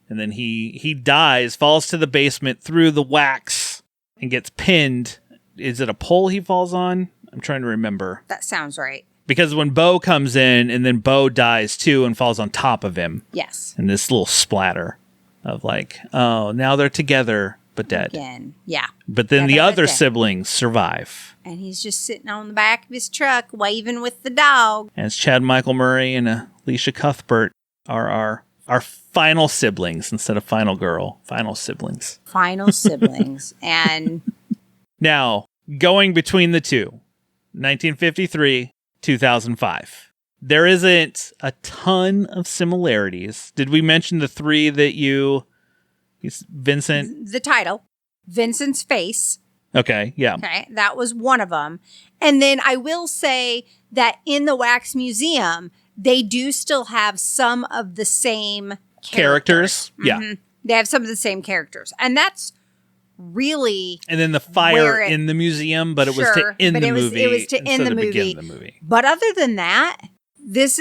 And then he dies, falls to the basement through the wax and gets pinned. Is it a pole he falls on? I'm trying to remember. That sounds right. Because when Bo comes in and then Bo dies too and falls on top of him. Yes. And this little splatter of like, oh, now they're together but dead. Again. Yeah. But then the other siblings survive. And he's just sitting on the back of his truck waving with the dog. And it's Chad Michael Murray and Alicia Cuthbert are our final siblings instead of final girl. Final siblings. Final siblings. And now, going between the two, 1953, 2005. There isn't a ton of similarities. Did we mention the 3 that Vincent? The title, Vincent's face. Okay, yeah. Okay, that was one of them. And then I will say that in the Wax Museum, they do still have some of the same characters. Yeah. They have some of the same characters. And that's really... And then the fire in the museum, but it was to end the movie. It was to end the movie. But other than that, this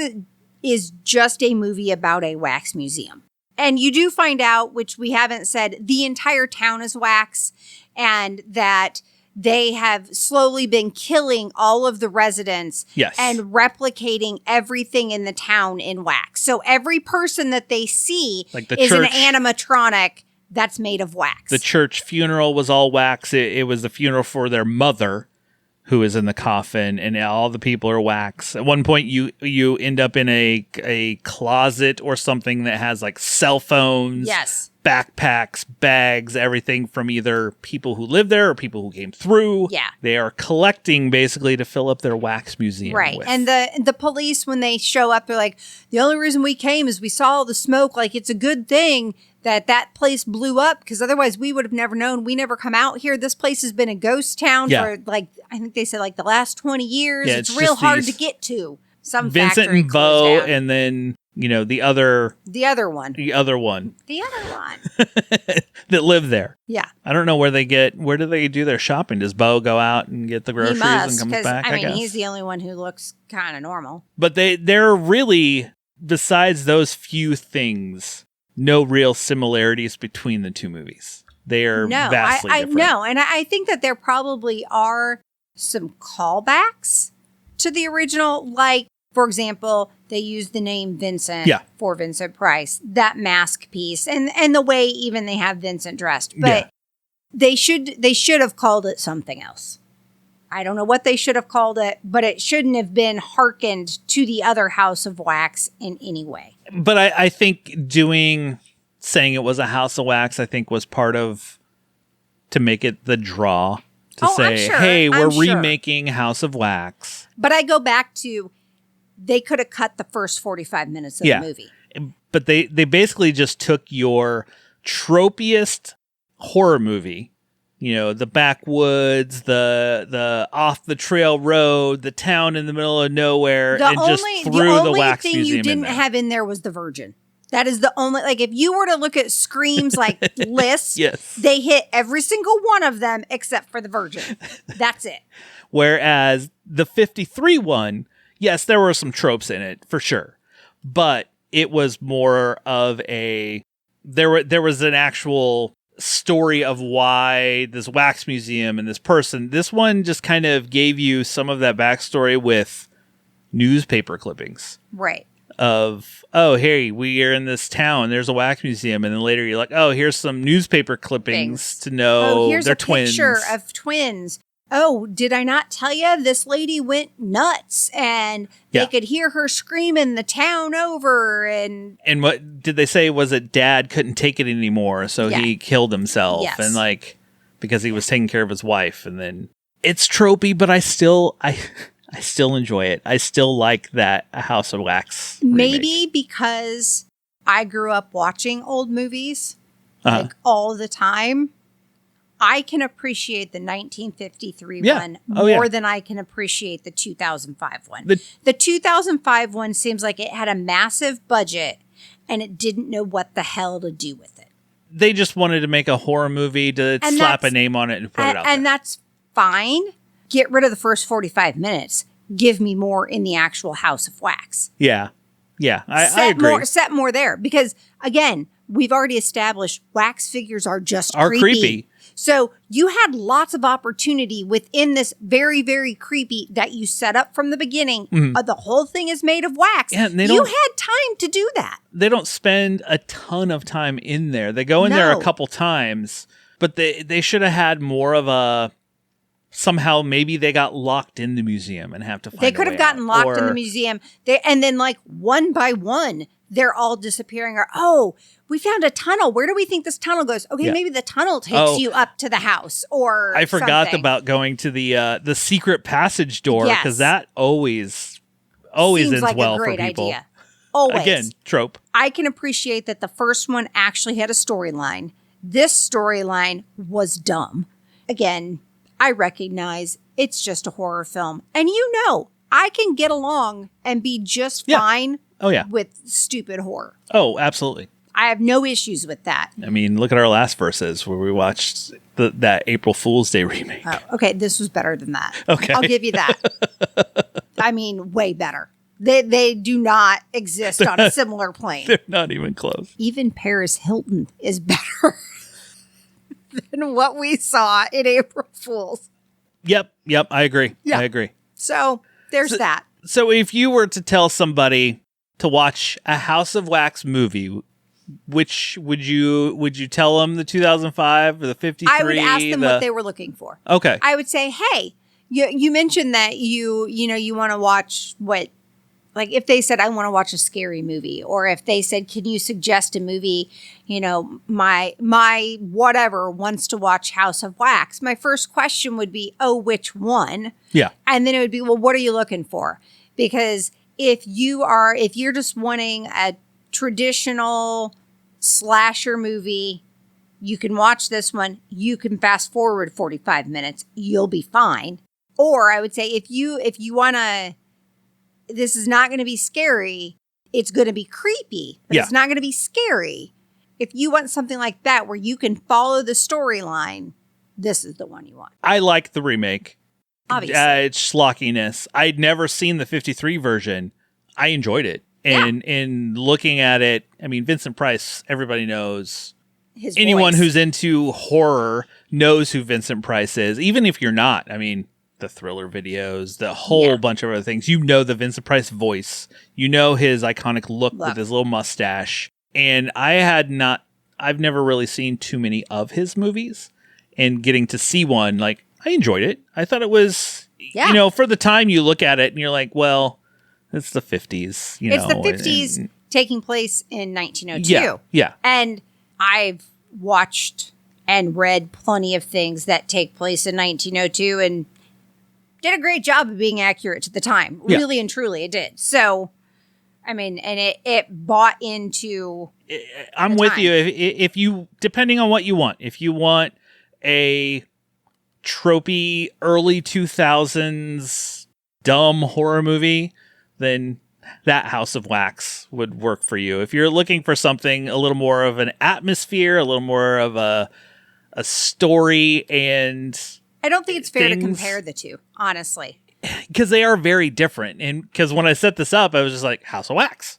is just a movie about a wax museum. And you do find out, which we haven't said, the entire town is wax, and that they have slowly been killing all of the residents and replicating everything in the town in wax. So every person that they see is an animatronic that's made of wax. The church funeral was all wax. It was the funeral for their mother, who is in the coffin, and all the people are wax. At one point, you end up in a closet or something that has like cell phones, backpacks, bags, everything from either people who live there or people who came through. Yeah, they are collecting basically to fill up their wax museum. Right, with. And the police, when they show up, they're like, the only reason we came is we saw all the smoke. Like, it's a good thing that place blew up, because otherwise we would have never known. We never come out here. This place has been a ghost town for I think they said the last 20 years. Yeah, it's real hard to get to. Some Vincent and Bo, and then the other one that live there. Yeah, I don't know where do they do their shopping? Does Bo go out and get the groceries and comes back? I mean, he's the only one who looks kind of normal. But they're really, besides those few things, no real similarities between the two movies. They are vastly different. No, and I think that there probably are some callbacks to the original. Like, for example, they used the name Vincent for Vincent Price, that mask piece, and the way even they have Vincent dressed. But they should have called it something else. I don't know what they should have called it, but it shouldn't have been hearkened to the other House of Wax in any way. But I think saying it was a House of Wax, I think was part of, to make it the draw, to say, hey, we're remaking House of Wax. But I go back to, they could have cut the first 45 minutes of the movie. But they basically just took your tropiest horror movie, the backwoods, the off the trail road, the town in the middle of nowhere, and just threw the wax museum in there. The only thing you didn't have in there was the Virgin. That is the only, if you were to look at Scream's list, they hit every single one of them except for the Virgin. That's it. Whereas the 53 one, yes, there were some tropes in it for sure, but it was more of a there was an actual story of why this wax museum and this person. This one just kind of gave you some of that backstory with newspaper clippings. Right. Of, oh, hey, we are in this town, there's a wax museum, and then later you're like, oh, here's some newspaper clippings to know here's they're a twins. Picture of twins. Oh, did I not tell you this lady went nuts and they could hear her screaming the town over? And what did they say? Was it dad couldn't take it anymore, so he killed himself? Yes. And like, because he was taking care of his wife. And then it's tropey, but I still enjoy it. I still like that House of Wax remake. Maybe because I grew up watching old movies like all the time. I can appreciate the 1953 one more than I can appreciate the 2005 one. The 2005 one seems like it had a massive budget and it didn't know what the hell to do with it. They just wanted to make a horror movie to slap a name on it and put it out there. And that's fine. Get rid of the first 45 minutes. Give me more in the actual House of Wax. Yeah. Yeah, I agree. Set more there. Because, again, we've already established wax figures are just creepy. So you had lots of opportunity within this very, very creepy that you set up from the beginning. The whole thing is made of wax. Yeah, you had time to do that. They don't spend a ton of time in there. They go in there a couple times, but they should have had more of a... Somehow maybe they got locked in the museum and have to find They could have gotten out. locked in the museum. And then like one by one, they're all disappearing. Or, oh, we found a tunnel. Where do we think this tunnel goes? Okay, maybe the tunnel takes you up to the house or I forgot something. about going to the secret passage door because that always Seems ends like well a great for people. Idea. Always. Again, trope. I can appreciate that the first one actually had a storyline. This storyline was dumb. Again, I recognize it's just a horror film. And I can get along and be just fine with stupid horror. Oh, absolutely. I have no issues with that. I mean, look at our last verses where we watched that April Fool's Day remake. Oh, okay, this was better than that. Okay. I'll give you that. I mean, way better. They do not exist on a similar plane. They're not even close. Even Paris Hilton is better than what we saw in April Fool's. Yep, I agree. Yeah. I agree. So there's that. So if you were to tell somebody to watch a House of Wax movie, which would you tell them, the 2005 or the 53? I would ask them what they were looking for. Okay. I would say, hey, you mentioned that you want to watch what, like if they said, I want to watch a scary movie, or if they said, can you suggest a movie, my whatever wants to watch House of Wax. My first question would be, oh, which one? Yeah. And then it would be, well, what are you looking for? Because if you're just wanting a traditional slasher movie, you can watch this one. You can fast forward 45 minutes. You'll be fine. Or I would say if you want to, this is not going to be scary. It's going to be creepy, but it's not going to be scary. If you want something like that where you can follow the storyline, this is the one you want. I like the remake. Obviously. It's schlockiness. I'd never seen the 53 version. I enjoyed it. And in looking at it, I mean, Vincent Price, everybody knows. Anyone who's into horror knows who Vincent Price is. Even if you're not, I mean, the Thriller videos, the whole bunch of other things. You know the Vincent Price voice. You know his iconic look with his little mustache. And I've never really seen too many of his movies. And getting to see one, like, I enjoyed it. I thought it was, for the time you look at it and you're like, well, it's the 50s. It's the 50s taking place in 1902. Yeah. And I've watched and read plenty of things that take place in 1902 and did a great job of being accurate to the time. Really and truly, it did. So, I mean, and it bought into. I'm with you. If you, depending on what you want, if you want a tropey early 2000s dumb horror movie, then that House of Wax would work for you. If you're looking for something a little more of an atmosphere, a little more of a story, and I don't think it's fair to compare the two, honestly, because they are very different. And because when I set this up, I was just like, House of Wax.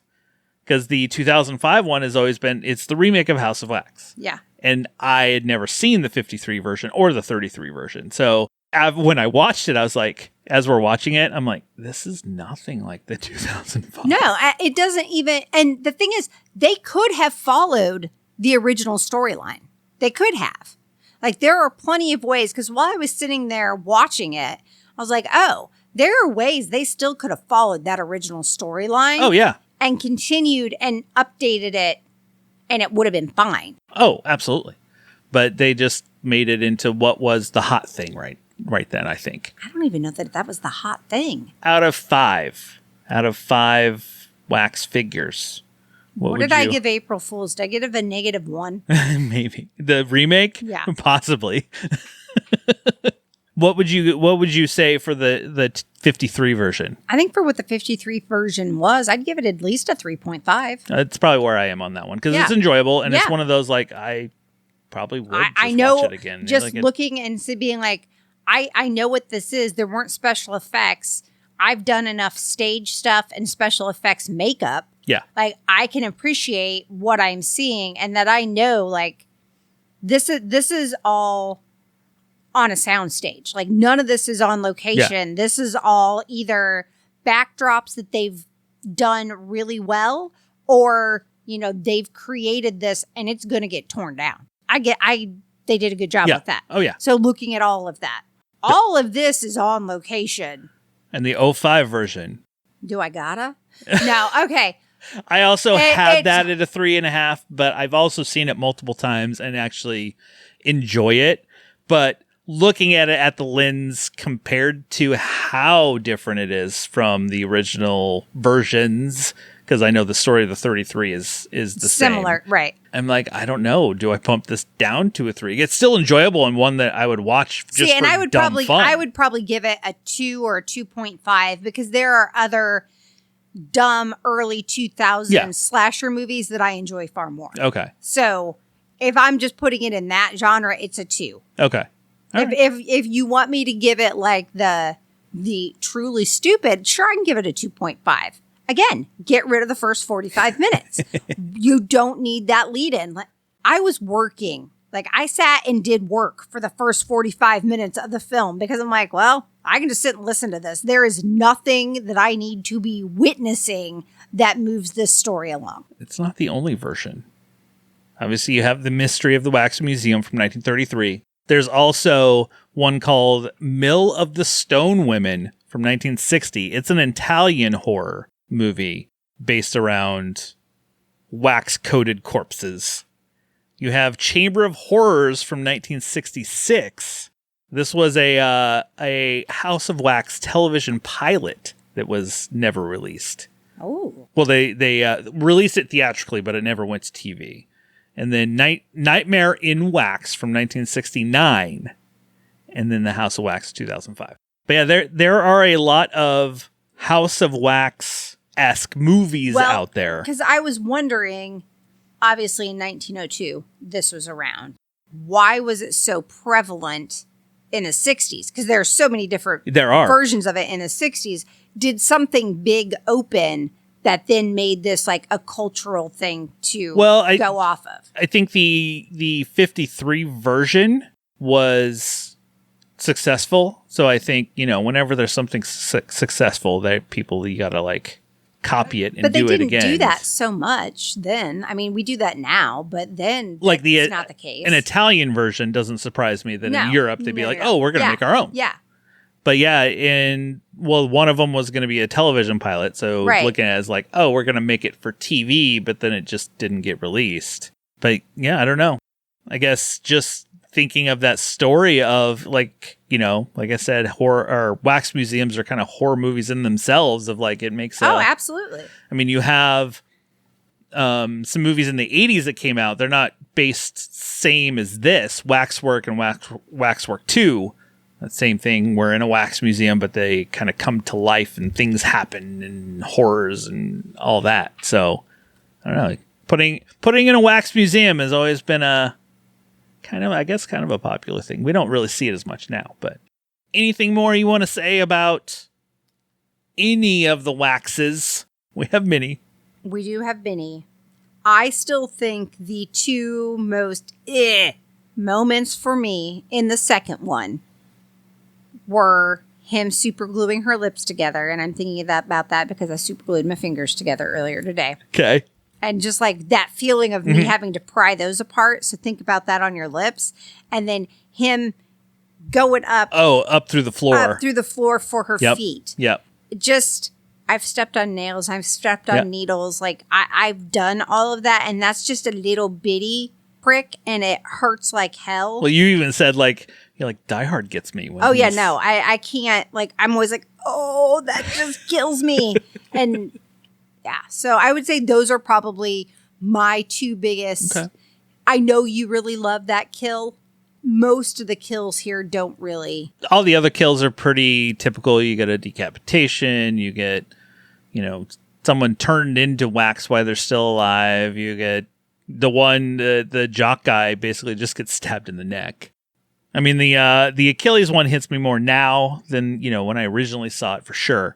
because the 2005 one has always been, it's the remake of House of Wax. Yeah. And I had never seen the 53 version or the 33 version. So when I watched it, I was like, as we're watching it, I'm like, this is nothing like the 2005. No, it doesn't even. And the thing is, they could have followed the original storyline. They could have. Like, there are plenty of ways. Because while I was sitting there watching it, I was like, oh, there are ways they still could have followed that original storyline. Oh, yeah. And continued and updated it, and it would have been fine. Oh, absolutely. But they just made it into what was the hot thing right then, I think. I don't even know that was the hot thing. Out of five wax figures, What did I give April Fool's? Did I give it a -1? Maybe. The remake? Yeah. Possibly. What would you say for the 53 version? I think for what the 53 version was, I'd give it at least a 3.5. That's probably where I am on that one because Yeah. it's enjoyable and it's Yeah. one of those like I probably would I know, watch it again. just looking and being like, I know what this is. There weren't special effects. I've done enough stage stuff and special effects makeup. Yeah. Like, I can appreciate what I'm seeing and that I know, like, this is all on a soundstage. Like, none of this is on location. Yeah. This is all either backdrops that they've done really well or, they've created this and it's going to get torn down. They did a good job with that. Oh, yeah. So looking at all of that, all of this is on location. And the 05 version. Do I gotta? No. Okay. I also had that at a 3.5, but I've also seen it multiple times and actually enjoy it. But looking at it at the lens compared to how different it is from the original versions, because I know the story of the 33 is the similar, same. Right? I'm like, I don't know. Do I pump this down to a 3? It's still enjoyable and one that I would watch just for I would dumb fun. I would probably give it a 2 or a 2.5 because there are other dumb early 2000s slasher movies that I enjoy far more. Okay. So if I'm just putting it in that genre, it's a 2. Okay. If you want me to give it like the truly stupid, sure, I can give it a 2.5. Again, get rid of the first 45 minutes. You don't need that lead in. Like, I was working. Like, I sat and did work for the first 45 minutes of the film because I'm like, well, I can just sit and listen to this. There is nothing that I need to be witnessing that moves this story along. It's not the only version. Obviously, you have The Mystery of the Wax Museum from 1933. There's also one called Mill of the Stone Women from 1960. It's an Italian horror movie based around wax-coated corpses. You have Chamber of Horrors from 1966. This was a House of Wax television pilot that was never released. Oh. Well, they released it theatrically, but it never went to TV. And then Nightmare in Wax from 1969. And then The House of Wax 2005. But yeah, there are a lot of House of Wax-esque movies out there. Because I was wondering, obviously in 1902, this was around. Why was it so prevalent in the 60s? Because there are so many different versions of it in the 60s. Did something big open that then made this like a cultural thing to go off of? I think the 53 version was successful. So I think, whenever there's something successful, you got to like copy it and do it again. But they didn't do that so much then. I mean, we do that now, but then like it's not the case. An Italian version doesn't surprise me that in Europe they'd be like, oh, we're going to make our own. Yeah. But yeah, one of them was going to be a television pilot. So looking at it as like, oh, we're going to make it for TV, but then it just didn't get released. But yeah, I don't know. I guess just thinking of that story of like I said, horror or wax museums are kind of horror movies in themselves of like, it makes absolutely. I mean, you have some movies in the 80s that came out. They're not based same as this. Waxwork and Waxwork 2. That same thing. We're in a wax museum, but they kind of come to life and things happen and horrors and all that. So I don't know. Putting in a wax museum has always been a kind of a popular thing. We don't really see it as much now, but anything more you want to say about any of the waxes? We have many. We do have Benny. I still think the two most moments for me in the second one were him super gluing her lips together. And I'm thinking about that because I super glued my fingers together earlier today. Okay. And just like that feeling of me having to pry those apart. So think about that on your lips. And then him going up. Oh, up through the floor. Up through the floor for her feet. Yep. Just, I've stepped on nails. I've stepped on needles. Like I've done all of that. And that's just a little bitty prick. And it hurts like hell. Well, you even said like, you're like, Die Hard gets me. When No, I can't. Like, I'm always like, oh, that just kills me. And yeah, so I would say those are probably my two biggest. Okay. I know you really love that kill. Most of the kills here don't really. All the other kills are pretty typical. You get a decapitation. You get, someone turned into wax while they're still alive. You get the one, the jock guy basically just gets stabbed in the neck. I mean, the Achilles one hits me more now than, when I originally saw it for sure.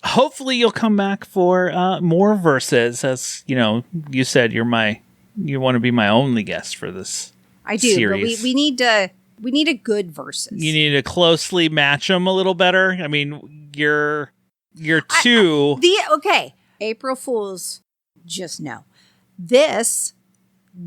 Hopefully you'll come back for more verses. As, you said, you want to be my only guest for this I do, series. But we need a good verses. You need to closely match them a little better. I mean, you're two. April Fools, just no.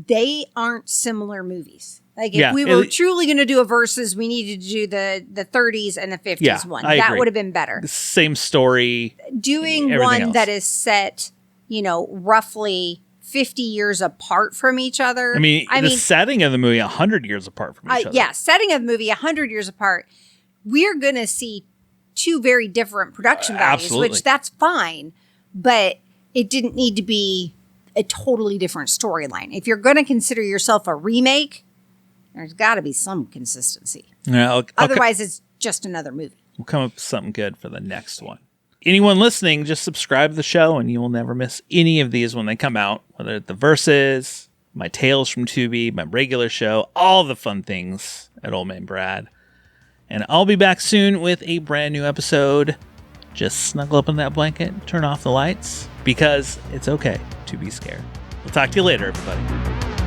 They aren't similar movies. Like, if we were truly going to do a versus, we needed to do the 30s and the 50s one. That would have been better. Same story. Doing one else that is set, roughly 50 years apart from each other. I mean, the setting of the movie 100 years apart from each other. Yeah, setting of the movie 100 years apart. We're going to see two very different production values, which that's fine. But it didn't need to be a totally different storyline. If you're going to consider yourself a remake, there's got to be some consistency. Yeah, Otherwise, it's just another movie. We'll come up with something good for the next one. Anyone listening, just subscribe to the show and you will never miss any of these when they come out, whether it's the verses, my Tales from Tubi, my regular show, all the fun things at Old Man Brad. And I'll be back soon with a brand new episode. Just snuggle up in that blanket, turn off the lights, because it's okay to be scared. We'll talk to you later, everybody.